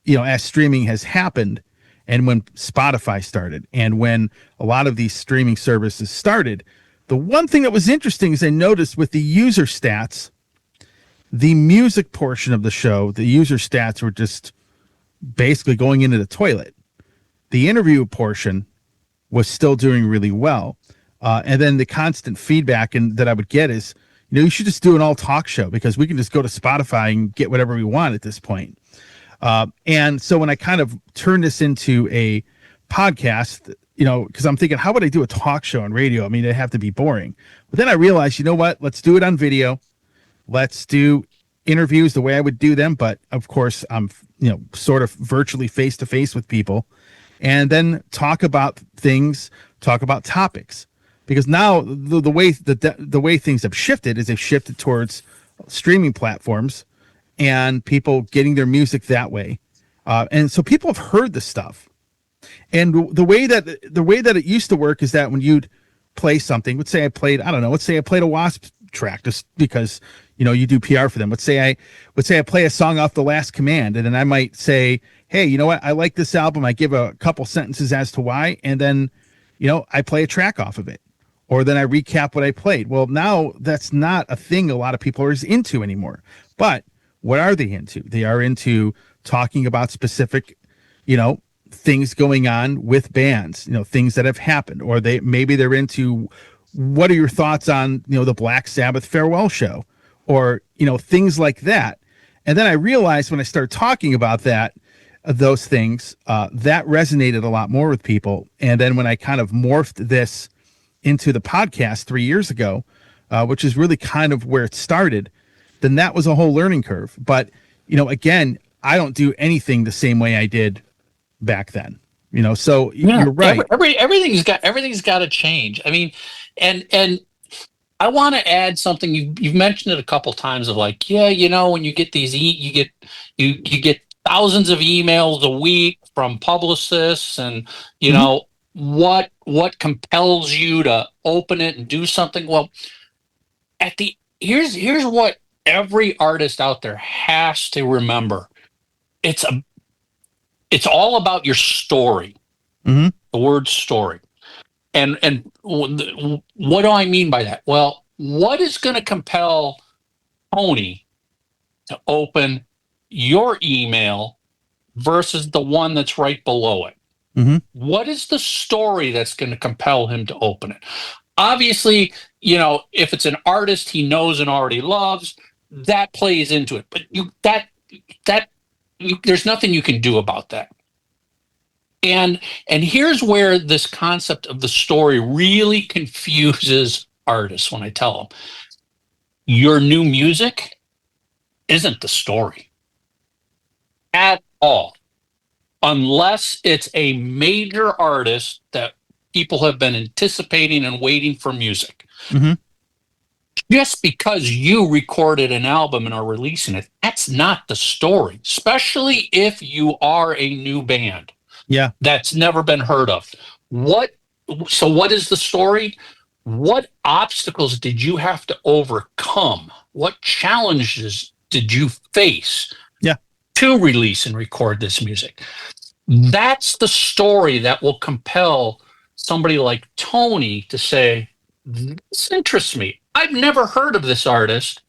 as streaming has happened, and when Spotify started and when a lot of these streaming services started, the one thing that was interesting is I noticed with the user stats, the music portion of the show, the user stats were just basically going into the toilet. The interview portion was still doing really well. And then the constant feedback that I would get is, you should just do an all talk show, because we can just go to Spotify and get whatever we want at this point. And so when I kind of turned this into a podcast, because I'm thinking, how would I do a talk show on radio? I mean, it'd have to be boring. But then I realized, you know what? Let's do it on video. Let's do interviews the way I would do them. But of course, I'm, sort of virtually face to face with people, and then talk about things, talk about topics. Because now the way things have shifted is they've shifted towards streaming platforms and people getting their music that way. And so people have heard the stuff. And the way that it used to work is that when you'd play something, let's say I played a Wasp track, just because, you do PR for them. Let's say I play a song off The Last Command, and then I might say, hey, you know what? I like this album. I give a couple sentences as to why, and then, I play a track off of it, or then I recap what I played. Well, now that's not a thing a lot of people are into anymore. But what are they into? They are into talking about specific, things going on with bands, things that have happened, or maybe they're into, what are your thoughts on, the Black Sabbath farewell show, or, things like that. And then I realized when I started talking about those things, that resonated a lot more with people. And then when I kind of morphed this into the podcast 3 years ago, which is really kind of where it started, then that was a whole learning curve. But, again, I don't do anything the same way I did back then, so you're right. Everything's got to change. I mean, and I want to add something. You've mentioned it a couple times of like, when you get these, you get thousands of emails a week from publicists, and what compels you to open it and do something. Well, here's what every artist out there has to remember. It's all about your story. Mm-hmm. The word story. And what do I mean by that? Well, what is going to compel Tony to open your email versus the one that's right below it? Mm-hmm. What is the story that's going to compel him to open it? Obviously, if it's an artist he knows and already loves, that plays into it. But there's nothing you can do about that. And here's where this concept of the story really confuses artists when I tell them, your new music isn't the story at all, unless it's a major artist that people have been anticipating and waiting for music. Mm-hmm. Just because you recorded an album and are releasing it, that's not the story, especially if you are a new band. Yeah. That's never been heard of. So what is the story? What obstacles did you have to overcome? What challenges did you face to release and record this music? That's the story that will compel somebody like Tony to say, this interests me. I've never heard of this artist,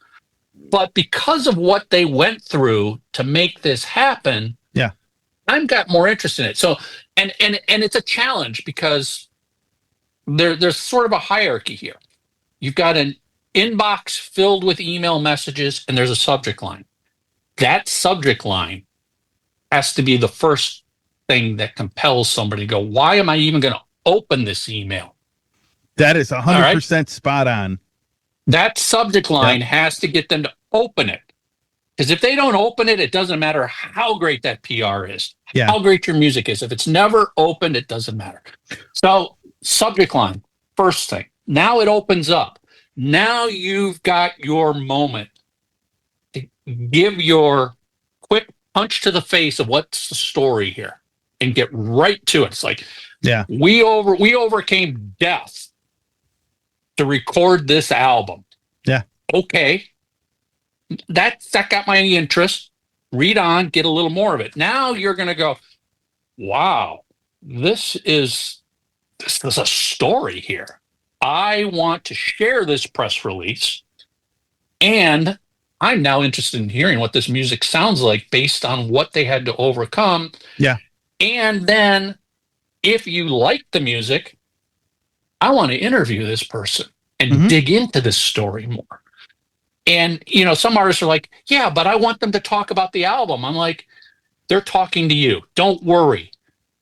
but because of what they went through to make this happen, I've got more interest in it. So, and it's a challenge because there's sort of a hierarchy here. You've got an inbox filled with email messages, and there's a subject line. That subject line has to be the first thing that compels somebody to go, why am I even going to open this email? That is 100% spot on. That subject line has to get them to open it. Because if they don't open it, it doesn't matter how great that PR is, how great your music is. If it's never opened, it doesn't matter. So subject line, first thing. Now it opens up. Now you've got your moment to give your quick punch to the face of what's the story here and get right to it. It's like, we overcame death to record this album. Yeah. Okay. That got my interest. Read on, get a little more of it. Now you're going to go, wow, this is a story here. I want to share this press release, and I'm now interested in hearing what this music sounds like based on what they had to overcome. Yeah. And then if you like the music, I want to interview this person and dig into this story more. And, some artists are like, yeah, but I want them to talk about the album. I'm like, they're talking to you. Don't worry.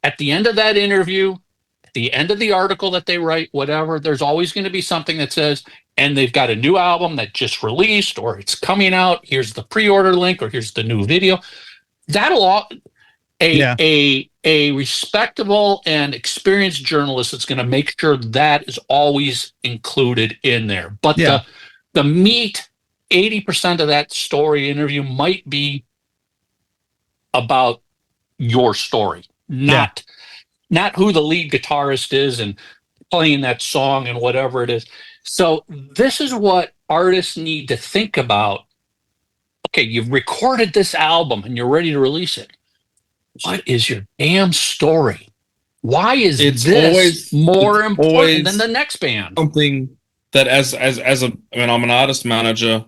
At the end of that interview, at the end of the article that they write, whatever, there's always going to be something that says, and they've got a new album that just released, or it's coming out. Here's the pre-order link, or here's the new video. That'll all, a respectable and experienced journalist is going to make sure that is always included in there. But the meat, 80% of that story interview might be about your story, not who the lead guitarist is and playing that song and whatever it is. So this is what artists need to think about, okay, you've recorded this album and you're ready to release it. What is your damn story? Why is this more important than the next band? Something that I'm an artist manager.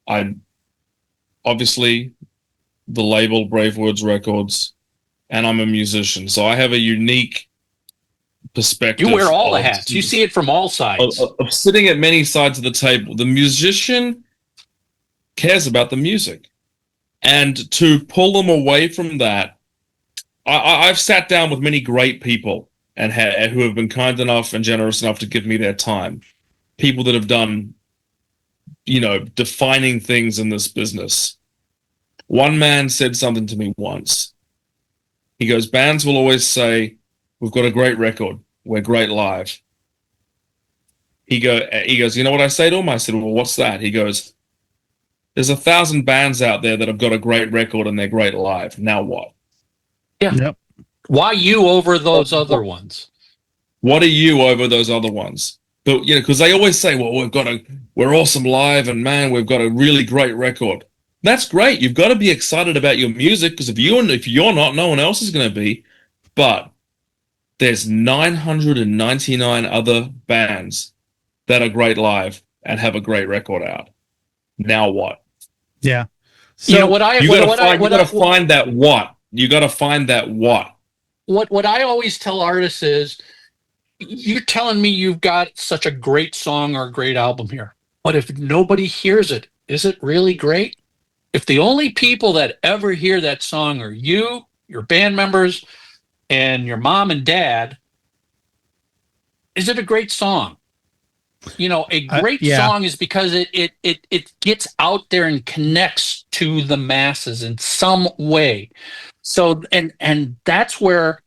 I obviously the label Bravewords Records, and I'm a musician, so I have a unique perspective. You wear all the hats. You see it from all sides. Of sitting at many sides of the table. The musician cares about the music, and to pull them away from that, I've sat down with many great people and who have been kind enough and generous enough to give me their time. People that have done, defining things in this business. One man said something to me once. He goes, bands will always say, we've got a great record. We're great live. He goes, you know what I say to him? I said, well, what's that? He goes, there's 1,000 bands out there that have got a great record and they're great live. Now what? Yeah. Yep. Why you over those other ones? What are you over those other ones? But because they always say, well, we're awesome live, and man, we've got a really great record. That's great. You've got to be excited about your music, because if you're not, no one else is going to be. But there's 999 other bands that are great live and have a great record out. Now what? Yeah. So you gotta find that what. You got to find that what. What I always tell artists is, you're telling me you've got such a great song or a great album here, but if nobody hears it, is it really great? If the only people that ever hear that song are you, your band members, and your mom and dad, is it a great song? A great song is because it gets out there and connects to the masses in some way. So, and that's where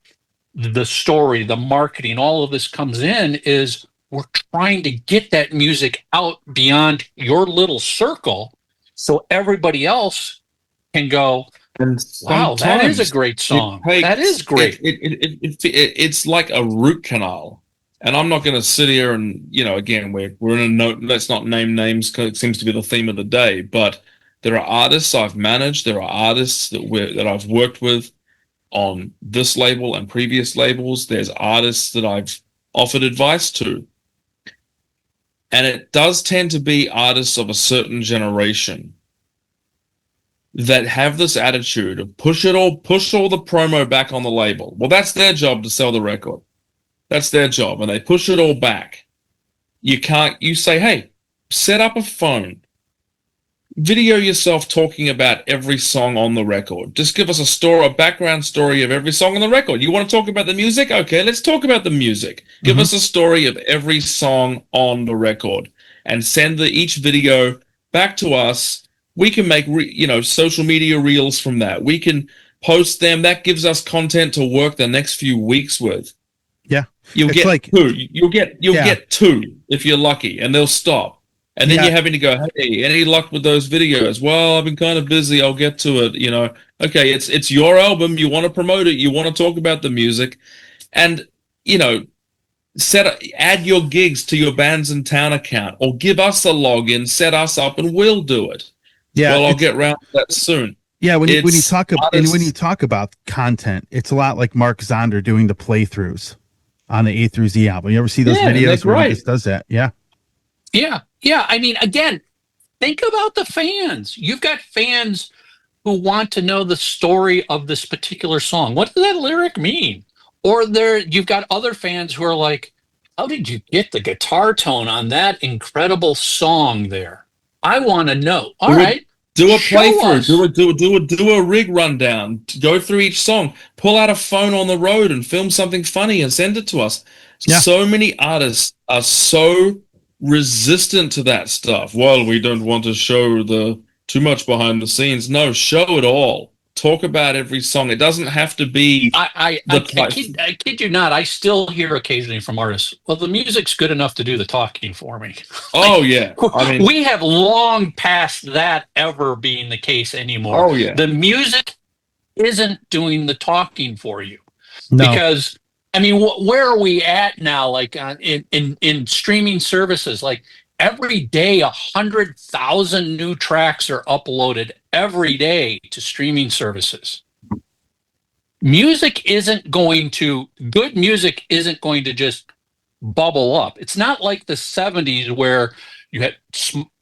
the story, the marketing, all of this comes in, is we're trying to get that music out beyond your little circle so everybody else can go, wow, that is a great song. That is great. It's like a root canal. And I'm not going to sit here and, again, we're in a note, let's not name names, because it seems to be the theme of the day, but there are artists I've managed, there are artists that I've worked with on this label and previous labels. There's artists that I've offered advice to. And it does tend to be artists of a certain generation that have this attitude of push all the promo back on the label. Well, that's their job, to sell the record. That's their job, and they push it all back. You say, hey, set up a phone. Video yourself talking about every song on the record. Just give us a background story of every song on the record. You want to talk about the music? Okay, let's talk about the music. Give us a story of every song on the record, and send each video back to us. We can make social media reels from that. We can post them. That gives us content to work the next few weeks with. Yeah. You'll get two. You'll get two if you're lucky, and they'll stop. And then you're having to go, hey, any luck with those videos? Well, I've been kind of busy. I'll get to it. Okay, it's your album. You want to promote it. You want to talk about the music, and add your gigs to your Bands in Town account, or give us a login, set us up, and we'll do it. Yeah, well, I'll get around to that soon. Yeah, when you talk about content, it's a lot like Mark Zonder doing the playthroughs on the A through Z album. You ever see those videos where he just does that? Yeah. Yeah. I mean, again, think about the fans. You've got fans who want to know the story of this particular song. What does that lyric mean? Or you've got other fans who are like, how did you get the guitar tone on that incredible song there? I want to know. All right. Do a playthrough. Do a rig rundown. Go through each song. Pull out a phone on the road and film something funny and send it to us. Yeah. So many artists are so resistant to that stuff. Well, we don't want to show too much behind the scenes. No, show it all. Talk about every song. It doesn't have to be. I kid you not. I still hear occasionally from artists, well, the music's good enough to do the talking for me. Oh, yeah. I mean, we have long past that ever being the case anymore. Oh, yeah. The music isn't doing the talking for you. No. Because, I mean, where are we at now? Like in streaming services, like every day 100,000 new tracks are uploaded every day to streaming services. Good music isn't going to just bubble up. It's not like the 70s where you had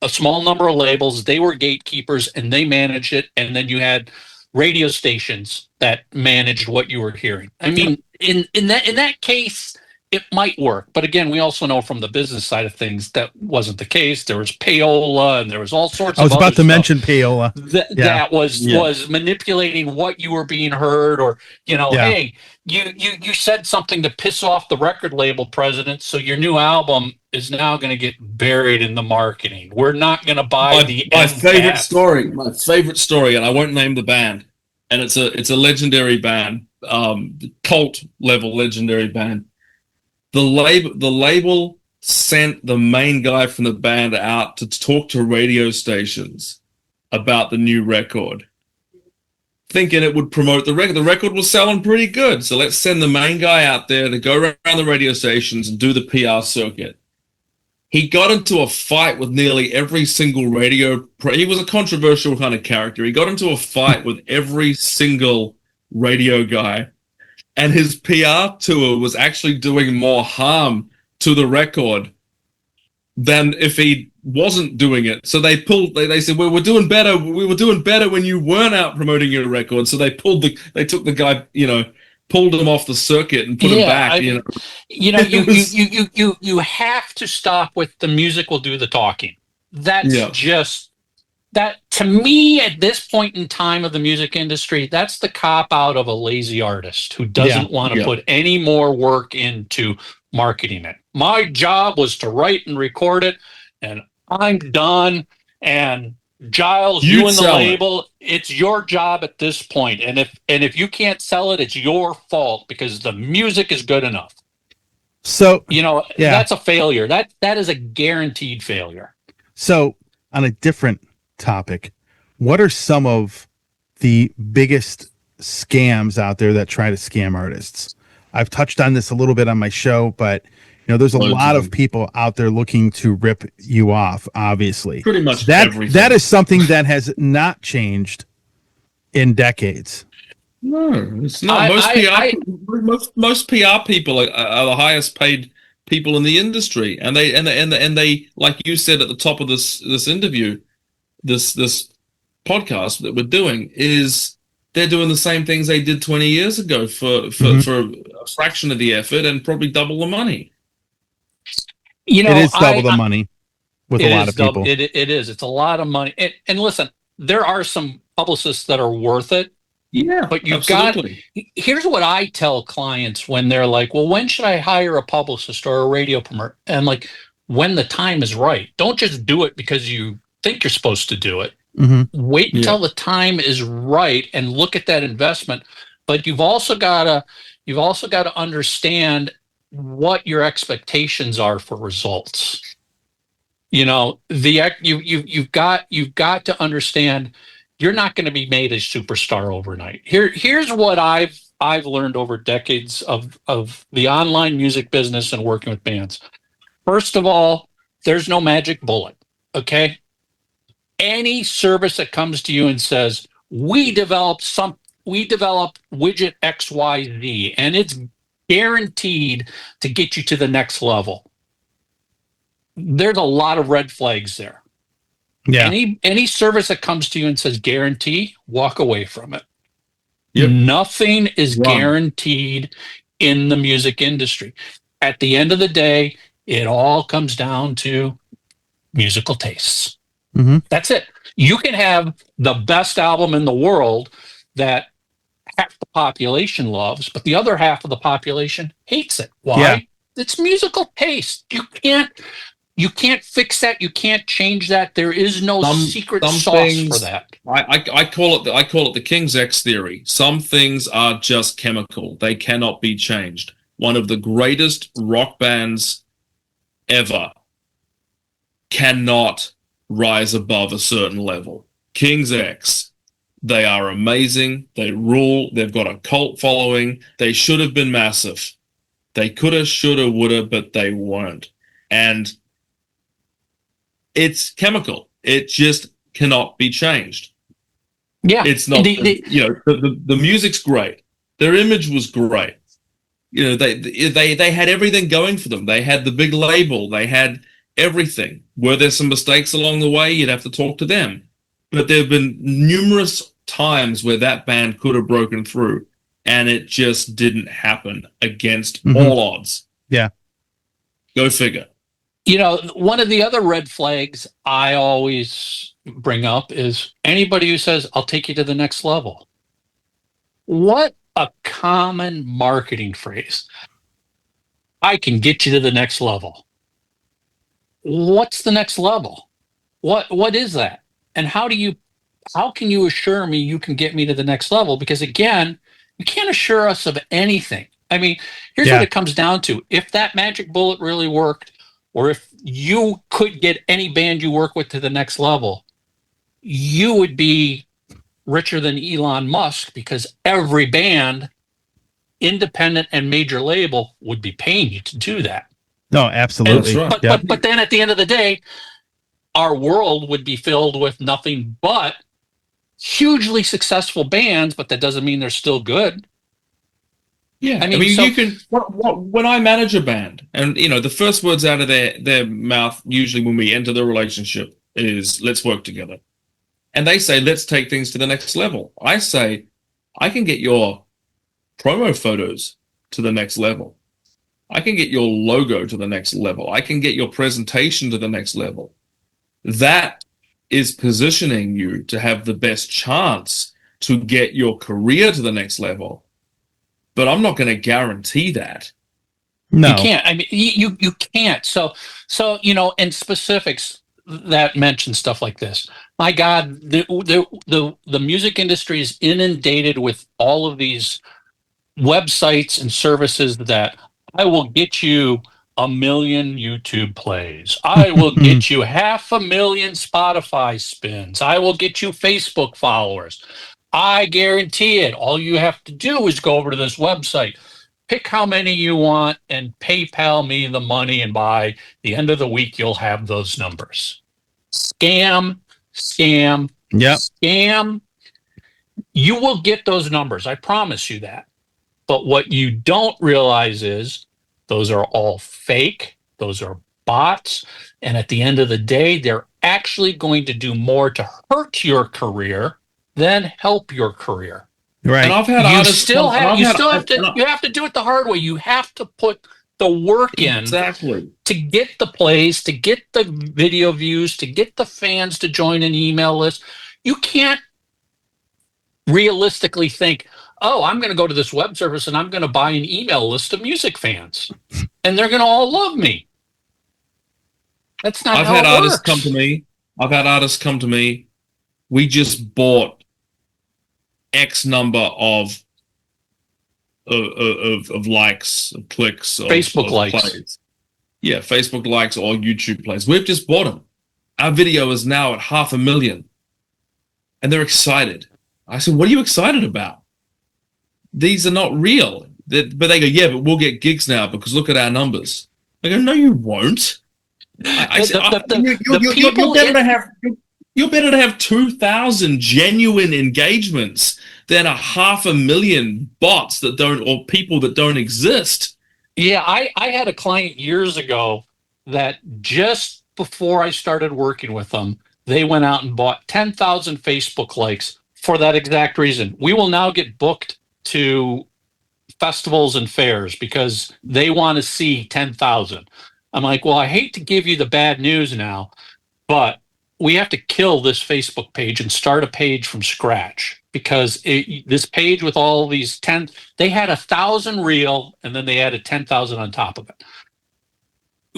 a small number of labels, they were gatekeepers and they managed it, and then you had radio stations that managed what you were hearing. I mean, in that case, it might work. But again, we also know from the business side of things that wasn't the case. There was payola and there was all sorts of I was about other to stuff mention payola. that was manipulating what you were being heard, or hey, you said something to piss off the record label president, so your new album is now going to get buried in the marketing. We're not going to buy my favorite story. My favorite story, and I won't name the band, and it's a legendary band, cult level legendary band. The label sent the main guy from the band out to talk to radio stations about the new record, thinking it would promote the record. The record was selling pretty good, so let's send the main guy out there to go around the radio stations and do the PR circuit. He got into a fight with nearly every single radio. He was a controversial kind of character. He got into a fight with every single radio guy, and his PR tour was actually doing more harm to the record than if he wasn't doing it. So they said, well, we were doing better when you weren't out promoting your record. So they took the guy, pulled him off the circuit and put him back. You have to stop with the music will do the talking. That's just that, to me, at this point in time of the music industry, that's the cop out of a lazy artist who doesn't want to put any more work into marketing it. My job was to write and record it, and I'm done. And Giles, you and the label, it's your job at this point. And if you can't sell it, it's your fault because the music is good enough. So that's a failure. That is a guaranteed failure. So on a different topic, what are some of the biggest scams out there that try to scam artists? I've touched on this a little bit on my show, but there's a lot of people out there looking to rip you off, obviously. Pretty much everything. That is something that has not changed in decades. No, it's not. Most PR people are the highest paid people in the industry, and they like you said at the top of this interview, this podcast that we're doing, is they're doing the same things they did 20 years ago for a fraction of the effort and probably double the money. It is double the money with a lot of people. It is. It's a lot of money. And listen, there are some publicists that are worth it. Yeah, but here's what I tell clients when they're like, well, when should I hire a publicist or a radio promoter? And I'm like, when the time is right. Don't just do it because you think you're supposed to do it. Mm-hmm. Wait until the time is right and look at that investment. But you've also got to understand what your expectations are for results. You've got to understand you're not going to be made a superstar overnight. Here's what I've learned over decades of the online music business and working with bands. First of all, there's no magic bullet. Okay. Any service that comes to you and says, we develop widget XYZ, and it's guaranteed to get you to the next level. There's a lot of red flags there. Yeah. Any service that comes to you and says guarantee, walk away from it. Yep. Nothing is guaranteed in the music industry. At the end of the day, it all comes down to musical tastes. Mm-hmm. That's it. You can have the best album in the world that half the population loves, but the other half of the population hates it. Why? Yeah. It's musical taste. You can't fix that. You can't change that. There is no secret sauce for that. I call it the King's X theory. Some things are just chemical. They cannot be changed. One of the greatest rock bands ever cannot rise above a certain level. King's X. They are amazing. They rule. They've got a cult following. They should have been massive. They coulda, shoulda, woulda, but they weren't. And it's chemical. It just cannot be changed. Yeah, It's not, the music's great. Their image was great. They had everything going for them. They had the big label. They had everything. Were there some mistakes along the way? You'd have to talk to them. But there have been numerous times where that band could have broken through, and it just didn't happen against all odds. Yeah. Go figure. One of the other red flags I always bring up is anybody who says, I'll take you to the next level. What a common marketing phrase. I can get you to the next level. What's the next level? What is that? And how can you assure me you can get me to the next level? Because again, you can't assure us of anything. I mean, here's what it comes down to. If that magic bullet really worked, or if you could get any band you work with to the next level, you would be richer than Elon Musk, because every band, independent and major label, would be paying you to do that. No, absolutely. Right. But then at the end of the day, our world would be filled with nothing but hugely successful bands, but that doesn't mean they're still good. Yeah, I mean, you can. When I manage a band, and the first words out of their mouth usually when we enter the relationship is "Let's work together," and they say, "Let's take things to the next level." I say, "I can get your promo photos to the next level. I can get your logo to the next level. I can get your presentation to the next level." That is positioning you to have the best chance to get your career to the next level. But I'm not going to guarantee that. No, you can't. I mean, you can't. So in specifics that mention stuff like this. My God, the music industry is inundated with all of these websites and services that I will get you 1 million YouTube plays. I will get you 500,000 Spotify spins. I will get you Facebook followers. I guarantee it. All you have to do is go over to this website, pick how many you want, and PayPal me the money, and by the end of the week, you'll have those numbers. Scam. Yep. Scam. You will get those numbers. I promise you that. But what you don't realize is those are all fake. Those are bots. And at the end of the day, they're actually going to do more to hurt your career than help your career. Right. And I've had You artists. you have to do it the hard way. You have to put the work in Exactly. to get the plays, to get the video views, to get the fans to join an email list. You can't realistically think, oh, I'm going to go to this web service and I'm going to buy an email list of music fans, and they're going to all love me. That's not how it works. I've had artists come to me. We just bought X number of likes, of clicks, Facebook likes. Plays. Yeah, Facebook likes or YouTube plays. We've just bought them. Our video is now at 500,000, and they're excited. I said, "What are you excited about? These are not real." But they go, "Yeah, but we'll get gigs now because look at our numbers." I go, "No, you won't." You're better to have 2,000 genuine engagements than 500,000 bots that don't, or people that don't exist. Yeah, I had a client years ago that just before I started working with them, they went out and bought 10,000 Facebook likes for that exact reason. We will now get booked to festivals and fairs because they want to see 10,000. I'm like, well, I hate to give you the bad news now, but we have to kill this Facebook page and start a page from scratch, because this page with all these 10, they had 1,000 real, and then they added 10,000 on top of it.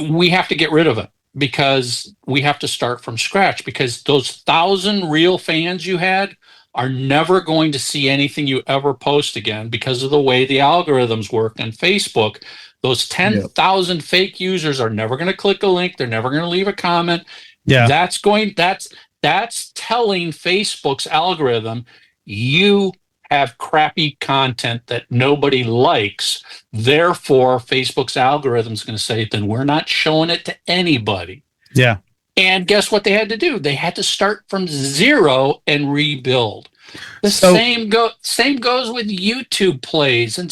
We have to get rid of it because we have to start from scratch, because those 1,000 real fans you had are never going to see anything you ever post again because of the way the algorithms work on Facebook. Those 10,000 fake users are never going to click a link. They're never going to leave a comment. Yeah. That's telling Facebook's algorithm, you have crappy content that nobody likes. Therefore, Facebook's algorithm is going to say, then we're not showing it to anybody. Yeah. And guess what they had to do? They had to start from zero and rebuild. The same goes with YouTube plays and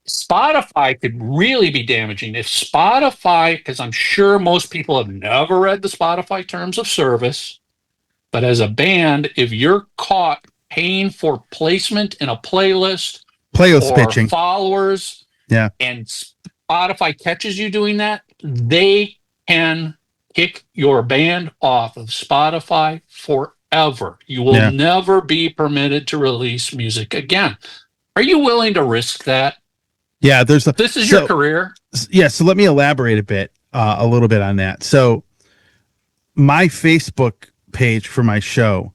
Spotify could really be damaging if Spotify, because I'm sure most people have never read the Spotify terms of service, but as a band, if you're caught paying for placement in a playlist or pitching followers, and Spotify catches you doing that, they can kick your band off of Spotify forever. You will never be permitted to release music again. Are you willing to risk that? Yeah, this is your career. Yeah, so let me elaborate a little bit on that. So my Facebook page for my show,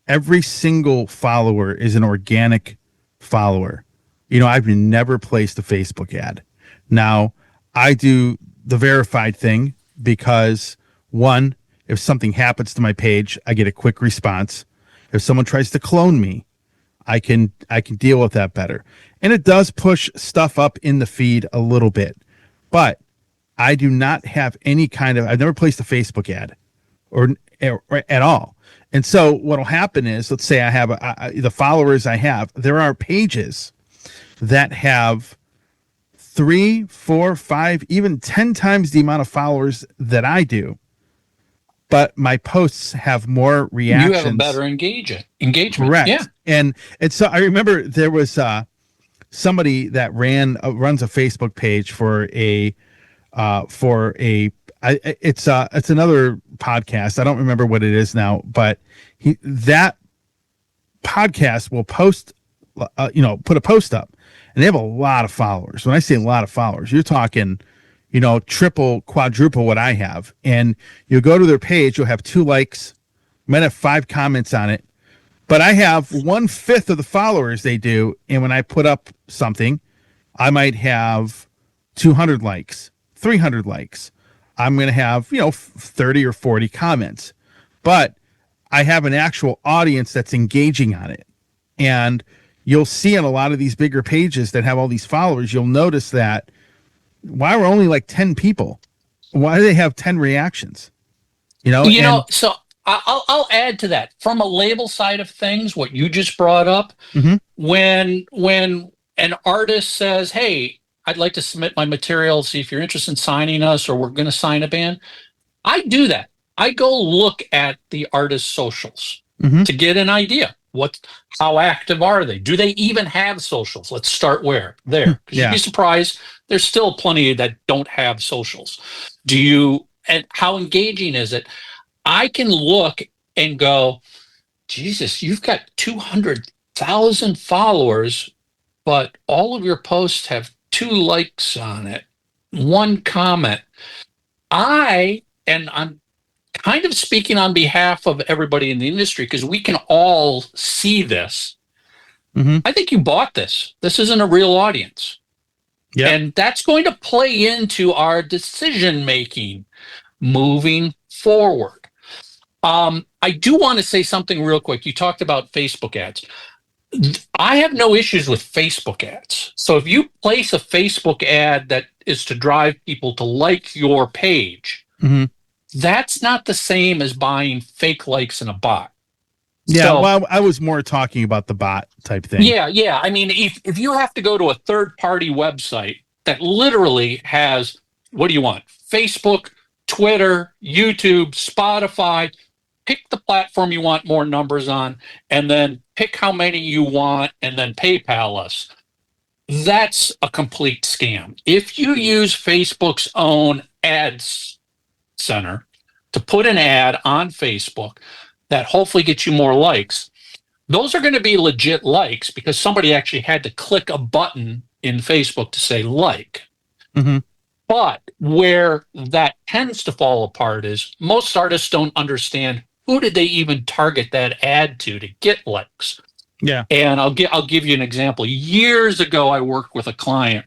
every single follower is an organic follower. I've never placed a Facebook ad. Now, I do the verified thing because, one, if something happens to my page, I get a quick response. If someone tries to clone me, I can deal with that better. And it does push stuff up in the feed a little bit. But I do not have I've never placed a Facebook ad or at all. And so what'll happen is, let's say I have the followers I have, there are pages that have 3, 4, 5, even 10 times the amount of followers that I do. But my posts have more reactions. You have a better engagement. Correct. Yeah. And so I remember there was somebody that runs a Facebook page for it's another podcast. I don't remember what it is now, but that podcast will post, put a post up, and they have a lot of followers. When I say a lot of followers, you're talking, triple, quadruple what I have. And you'll go to their page, you'll have 2 likes, might have 5 comments on it, but I have 1/5 of the followers they do. And when I put up something, I might have 200 likes, 300 likes. I'm going to have, 30 or 40 comments, but I have an actual audience that's engaging on it. And you'll see on a lot of these bigger pages that have all these followers, you'll notice that why were only like 10 people? Why do they have 10 reactions? So I'll add to that from a label side of things, what you just brought up. Mm-hmm. When an artist says, "Hey, I'd like to submit my material, see if you're interested in signing us, or we're going to sign a band," I do that. I go look at the artist's socials to get an idea. How active are they? Do they even have socials? Let's start there. Because you'd be surprised. There's still plenty that don't have socials. And how engaging is it? I can look and go, Jesus, you've got 200,000 followers, but all of your posts have 2 likes on it, 1 comment. I'm kind of speaking on behalf of everybody in the industry because we can all see this. I think you bought this. This isn't a real audience. Yeah. And that's going to play into our decision making moving forward. I do want to say something real quick. You talked about Facebook ads. I have no issues with Facebook ads. So if you place a Facebook ad that is to drive people to like your page, that's not the same as buying fake likes in a bot. Yeah, So, well, I was more talking about the bot type thing. Yeah. I mean, if you have to go to a third-party website that literally has, what do you want? Facebook, Twitter, YouTube, Spotify, pick the platform you want more numbers on, and then pick how many you want, and then PayPal us. That's a complete scam. If you use Facebook's own ads center to put an ad on Facebook that hopefully gets you more likes, those are going to be legit likes because somebody actually had to click a button in Facebook to say like. But where that tends to fall apart is most artists don't understand who did they even target that ad to get likes. Yeah. And I'll give you an example. Years ago, I worked with a client,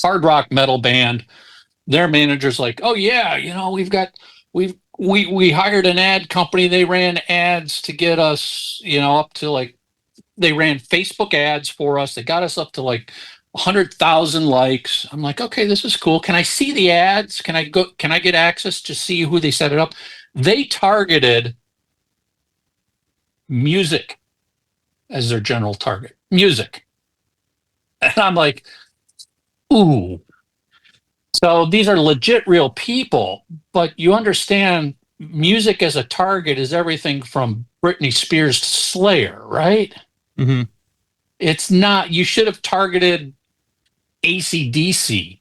hard rock metal band. Their manager's like, "Oh yeah, we hired an ad company. They ran ads to get us, up to they ran Facebook ads for us. They got us up to 100,000 likes. I'm like, okay, this is cool. Can I see the ads? Can I get access to see who they set it up? They targeted music as their general target. Music. And I'm like, ooh. So these are legit real people, but you understand music as a target is everything from Britney Spears to Slayer, right? Mm-hmm. It's not, you should have targeted AC/DC,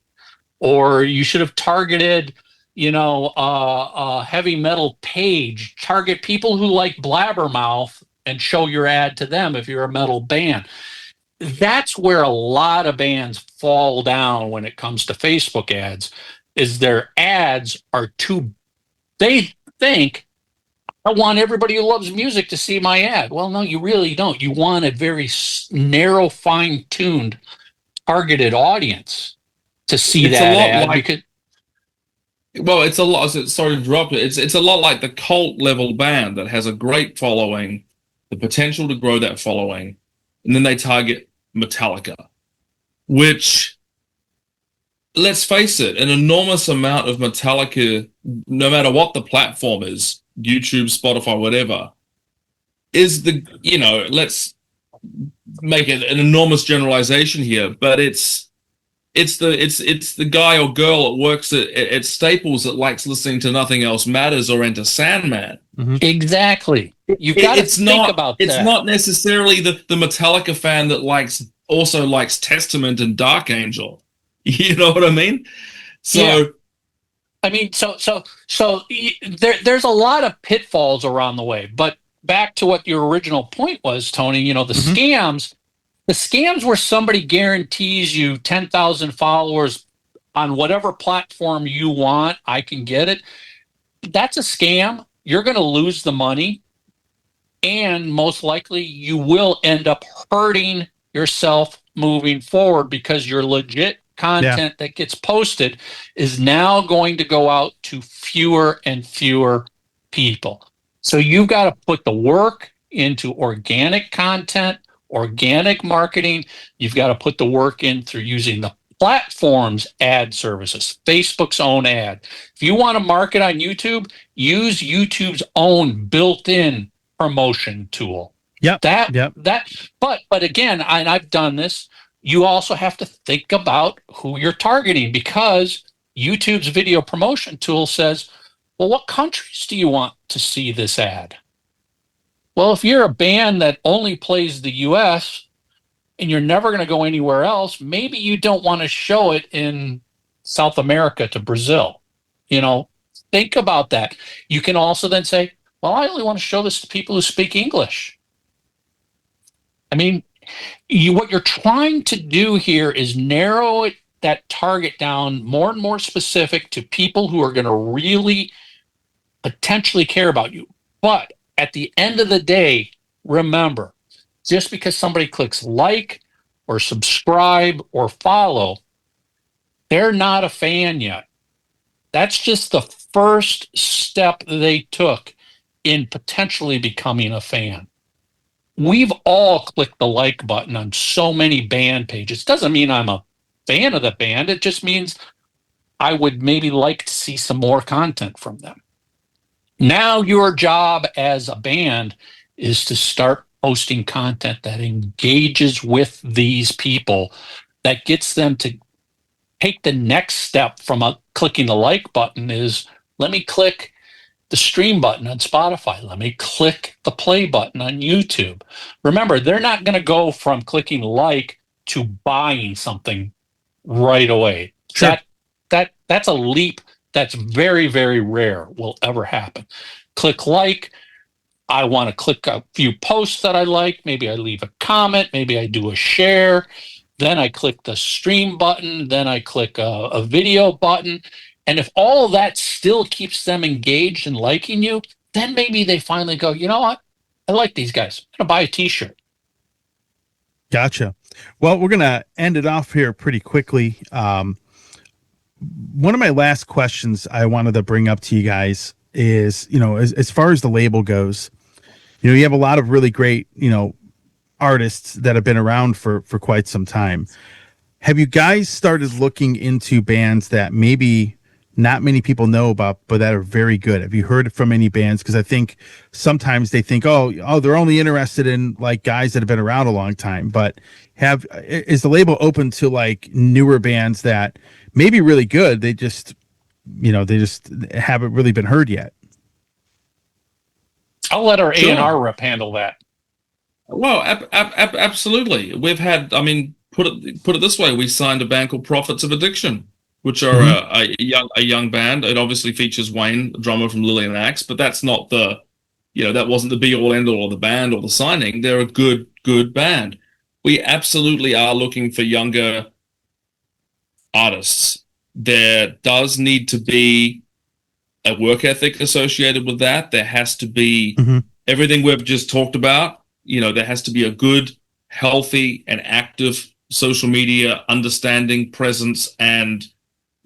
or you should have targeted, heavy metal Page. Target people who like Blabbermouth and show your ad to them if you're a metal band. That's where a lot of bands fall down when it comes to Facebook ads, is their ads are too, they think, I want everybody who loves music to see my ad. Well, no, you really don't. You want a very narrow, fine-tuned, targeted audience to see It's that a lot ad. like, because, well, it's a lot. Sorry to drop it. It's a lot like the cult level band that has a great following, the potential to grow that following, and then they target Metallica, which, let's face it, an enormous amount of Metallica, no matter what the platform is, YouTube, Spotify, whatever, is let's make it an enormous generalization here, but it's the guy or girl that works at Staples that likes listening to Nothing Else Matters or Enter Sandman. Mm-hmm. Exactly. You've got to think about that. It's not necessarily the Metallica fan that also likes Testament and Dark Angel. You know what I mean? So, yeah. I mean, so there's a lot of pitfalls around the way. But back to what your original point was, Tony. The scams. The scams where somebody guarantees you 10,000 followers on whatever platform you want, I can get it. That's a scam. You're going to lose the money, and most likely you will end up hurting yourself moving forward, because your legit content that gets posted is now going to go out to fewer and fewer people. So you've got to put the work into organic content, organic marketing. You've got to put the work in through using the platform's ad services, Facebook's own ad. If you want to market on YouTube, use YouTube's own built-in promotion tool. But again, and I've done this, you also have to think about who you're targeting, because YouTube's video promotion tool says, well, what countries do you want to see this ad? Well, if you're a band that only plays the US and you're never going to go anywhere else, maybe you don't want to show it in South America to Brazil. Think about that. You can also then say, well, I only want to show this to people who speak English. I mean, what you're trying to do here is narrow that target down more and more specific to people who are going to really potentially care about you. But at the end of the day, remember, just because somebody clicks like or subscribe or follow, they're not a fan yet. That's just the first step they took in potentially becoming a fan. We've all clicked the like button on so many band pages. Doesn't mean I'm a fan of the band. It just means I would maybe like to see some more content from them. Now your job as a band is to start posting content that engages with these people, that gets them to take the next step from clicking the like button is, let me click the stream button on Spotify. Let me click the play button on YouTube. Remember, they're not going to go from clicking like to buying something right away. Sure. That's a leap that's very, very rare will ever happen. Click like. I want to click a few posts that I like. Maybe I leave a comment. Maybe I do a share. Then I click the stream button. Then I click a video button. And if all of that still keeps them engaged and liking you, then maybe they finally go, you know what? I like these guys. I'm going to buy a t-shirt. Gotcha. Well, we're going to end it off here pretty quickly. One of my last questions I wanted to bring up to you guys is, as far as the label goes, you have a lot of really great, artists that have been around for quite some time. Have you guys started looking into bands that maybe not many people know about, but that are very good? Have you heard from any bands? Because I think sometimes they think, oh, they're only interested in like guys that have been around a long time. But is the label open to like newer bands that may be really good? They just haven't really been heard yet. I'll let our Sure. A&R rep handle that. Well, absolutely. We've had, I mean, put it this way: we signed a band called Prophets of Addiction, which are a young band. It obviously features Wayne, a drummer from Lillian Axe, but that's not that wasn't the be all end all of the band or the signing. They're a good band. We absolutely are looking for younger artists. There does need to be a work ethic associated with that. There has to be everything we've just talked about. There has to be a good, healthy, and active social media understanding, presence, and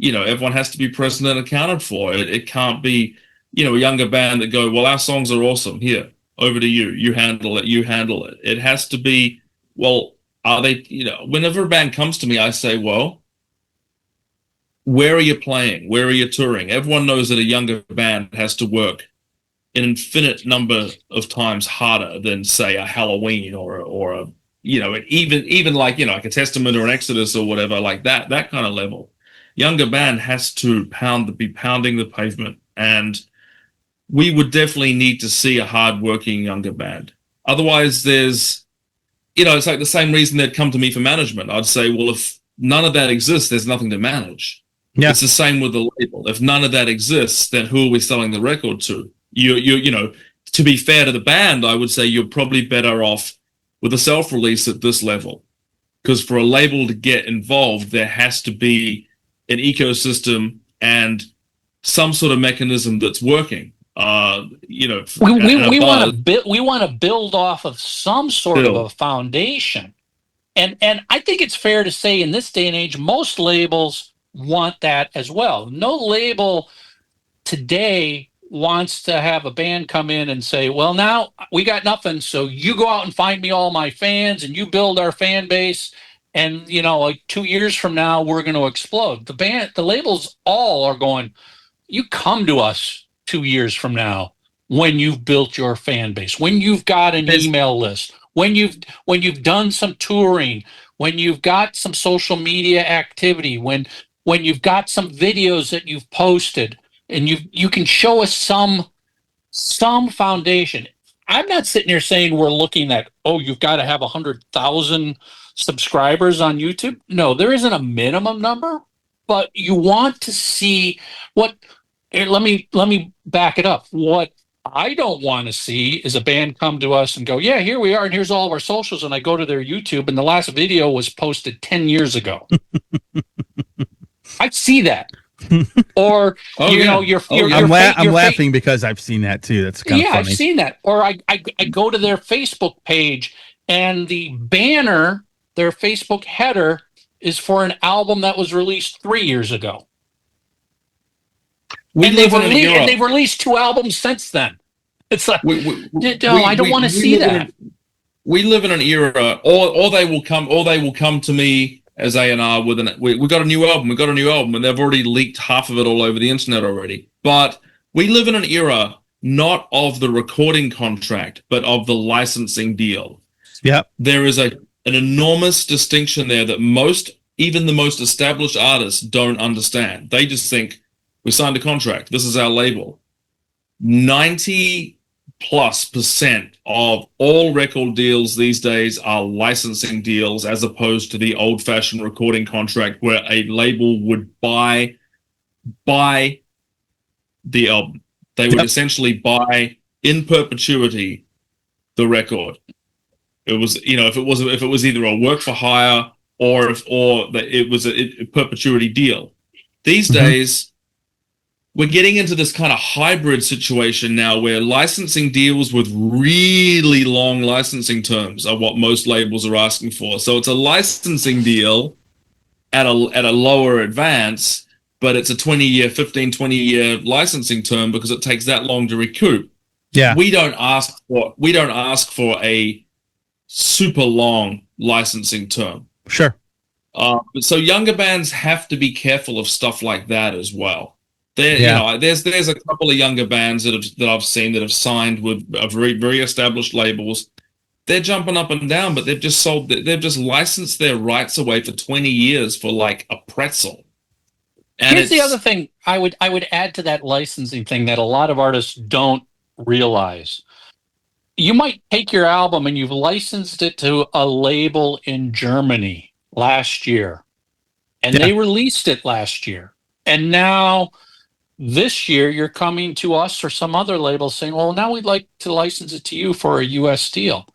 everyone has to be present and accounted for. It can't be a younger band that go, well, our songs are awesome. Here, over to you. You handle it. It has to be, well, are they? Whenever a band comes to me, I say, well, where are you playing? Where are you touring? Everyone knows that a younger band has to work an infinite number of times harder than, say, a Halloween or a even like like a Testament or an Exodus or whatever, like that kind of level. Younger band has to be pounding the pavement, and we would definitely need to see a hard-working younger band. Otherwise, there's it's like the same reason they'd come to me for management. I'd say, well, if none of that exists, there's nothing to manage. Yeah. It's the same with the label. If none of that exists, then who are we selling the record to? To be fair to the band, I would say you're probably better off with a self-release at this level, because for a label to get involved, there has to be an ecosystem and some sort of mechanism that's working. We want to build off of some sort of a foundation, and I think it's fair to say in this day and age, most labels want that as well. No label today wants to have a band come in and say, well, now we got nothing, so you go out and find me all my fans and you build our fan base, and like 2 years from now we're going to explode. The labels all are going, you come to us 2 years from now when you've built your fan base, when you've got an email list, when you've done some touring, when you've got some social media activity, when you've got some videos that you've posted, and you can show us some foundation. I'm not sitting here saying we're looking at, you've got to have 100,000 subscribers on YouTube. No, there isn't a minimum number, but you want to see what. Let me back it up. What I don't want to see is a band come to us and go, yeah, here we are, and here's all of our socials, and I go to their YouTube, and the last video was posted 10 years ago. I see that. Or I'm laughing because I've seen that too. That's kind of funny. I've seen that. Or I go to their Facebook page, and the banner, their Facebook header, is for an album that was released 3 years ago. They've released 2 albums since then. It's like, I don't want to see that. We live in an era, or they will come to me as A&R with we got a new album, and they've already leaked half of it all over the internet already. But we live in an era not of the recording contract, but of the licensing deal. Yeah, there is an enormous distinction there that even the most established artists don't understand. They just think, we signed a contract, this is our label. 90+% of all record deals these days are licensing deals, as opposed to the old-fashioned recording contract where a label would buy the album. They would essentially buy in perpetuity the record. It was, if it was either a work for hire or it was a perpetuity deal. These days, we're getting into this kind of hybrid situation now where licensing deals with really long licensing terms are what most labels are asking for. So it's a licensing deal at a lower advance, but it's a 20-year licensing term because it takes that long to recoup. Yeah. We don't ask for a super long licensing term. Sure. But so younger bands have to be careful of stuff like that as well. There's a couple of younger bands that I've seen that have signed with very very established labels. They're jumping up and down, but they've just licensed their rights away for 20 years for like a pretzel. And here's the other thing I would add to that licensing thing that a lot of artists don't realize. You might take your album and you've licensed it to a label in Germany last year, and they released it last year. And now this year you're coming to us or some other label saying, well, now we'd like to license it to you for a US deal.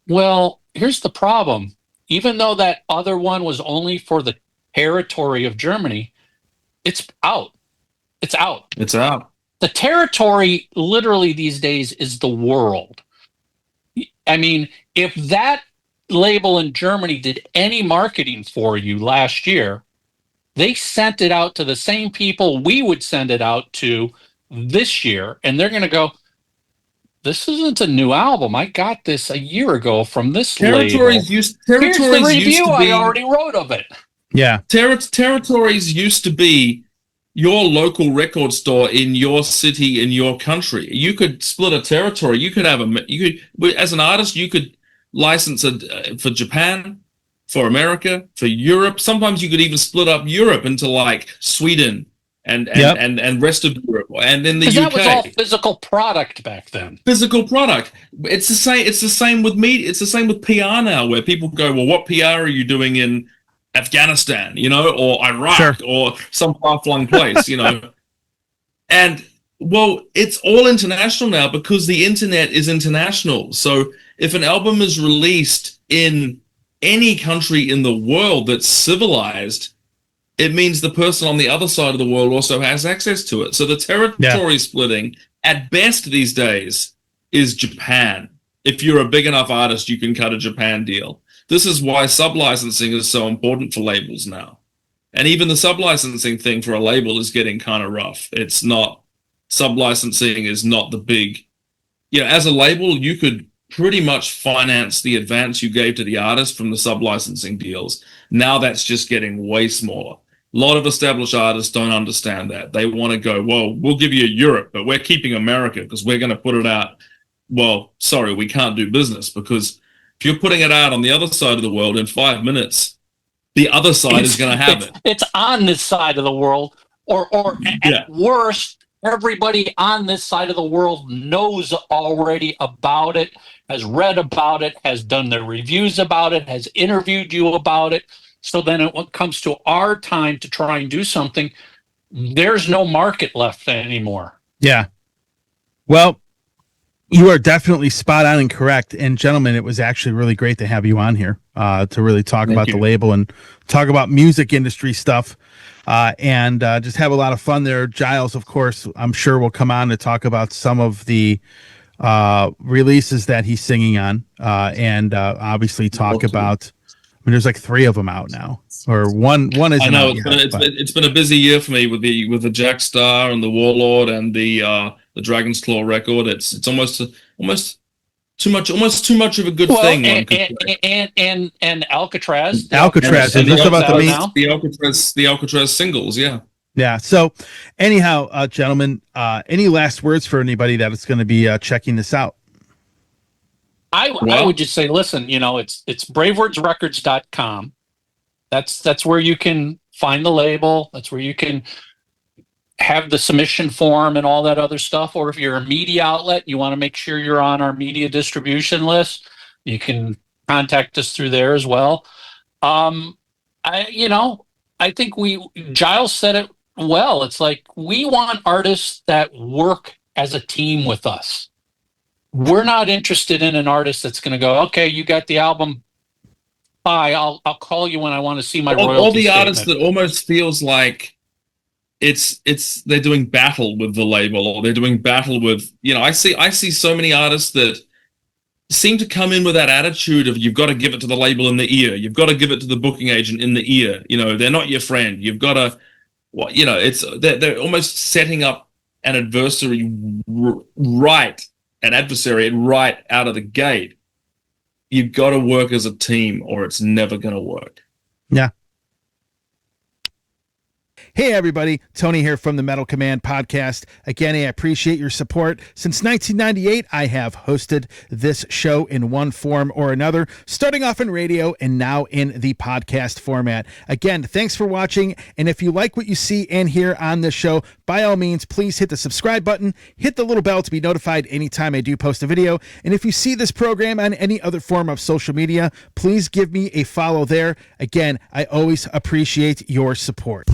Well, here's the problem. Even though that other one was only for the territory of Germany, it's out. It's out. It's out. The territory literally these days is the world. I mean, if that label in Germany did any marketing for you last year, they sent it out to the same people we would send it out to this year, and they're going to go, this isn't a new album. I got this a year ago from this label. Here's the review I already wrote of it. Yeah. Territories used to be your local record store in your city, in your country. You could split a territory. You could as an artist, you could license it for Japan, for America, for Europe. Sometimes you could even split up Europe into like Sweden and rest of Europe, and then the UK. That was all physical product back then. Physical product. It's the same. It's the same with media. It's the same with PR now, where people go, "Well, what PR are you doing in Afghanistan, or Iraq, or some far-flung place, And, well, it's all international now because the internet is international. So if an album is released in any country in the world that's civilized, it means the person on the other side of the world also has access to it. So the territory splitting, at best these days, is Japan. If you're a big enough artist, you can cut a Japan deal. This is why sub-licensing is so important for labels now. And even the sub-licensing thing for a label is getting kind of rough. It's not, sub-licensing is not the big, as a label, you could pretty much finance the advance you gave to the artist from the sub-licensing deals. Now that's just getting way smaller. A lot of established artists don't understand that. They want to go, well, we'll give you Europe, but we're keeping America because we're going to put it out. Well, sorry, we can't do business because if you're putting it out on the other side of the world in 5 minutes, the other side is going to have it. It's on this side of the world, or at worst, everybody on this side of the world knows already about it, has read about it, has done their reviews about it, has interviewed you about it. So then when it comes to our time to try and do something, there's no market left anymore. Yeah. Well, you are definitely spot on and correct. And gentlemen, it was actually really great to have you on here to really talk about the label and talk about music industry stuff and just have a lot of fun there. Giles, of course, I'm sure will come on to talk about some of the releases that he's singing on and obviously talk about, there's like 3 of them out now, or one isn't. I know it's been a busy year for me with the Jack Star and the Warlord and the Dragon's Claw record. It's almost too much of a good thing. And Alcatraz. Alcatraz, and just about the Alcatraz singles, yeah. Yeah. So, anyhow, gentlemen, any last words for anybody that is going to be checking this out? I would just say, listen, it's bravewordsrecords.com. That's where you can find the label. That's where you can have the submission form and all that other stuff. Or if you're a media outlet, you want to make sure you're on our media distribution list, you can contact us through there as well. I think Giles said it well. It's like, we want artists that work as a team with us. We're not interested in an artist that's going to go, okay, you got the album. Bye. I'll call you when I want to see my royalty all the statement. artists that almost feels like it's they're doing battle with the label, or they're doing battle with, I see so many artists that seem to come in with that attitude of, you've got to give it to the label in the ear. You've got to give it to the booking agent in the ear. They're not your friend. You've got to, they're almost setting up an adversary right out of the gate. You've got to work as a team, or it's never going to work. Yeah. Hey, everybody. Tony here from the Metal Command podcast. Again, I appreciate your support. Since 1998, I have hosted this show in one form or another, starting off in radio and now in the podcast format. Again, thanks for watching. And if you like what you see and hear on this show, by all means, please hit the subscribe button, hit the little bell to be notified anytime I do post a video. And if you see this program on any other form of social media, please give me a follow there. Again, I always appreciate your support.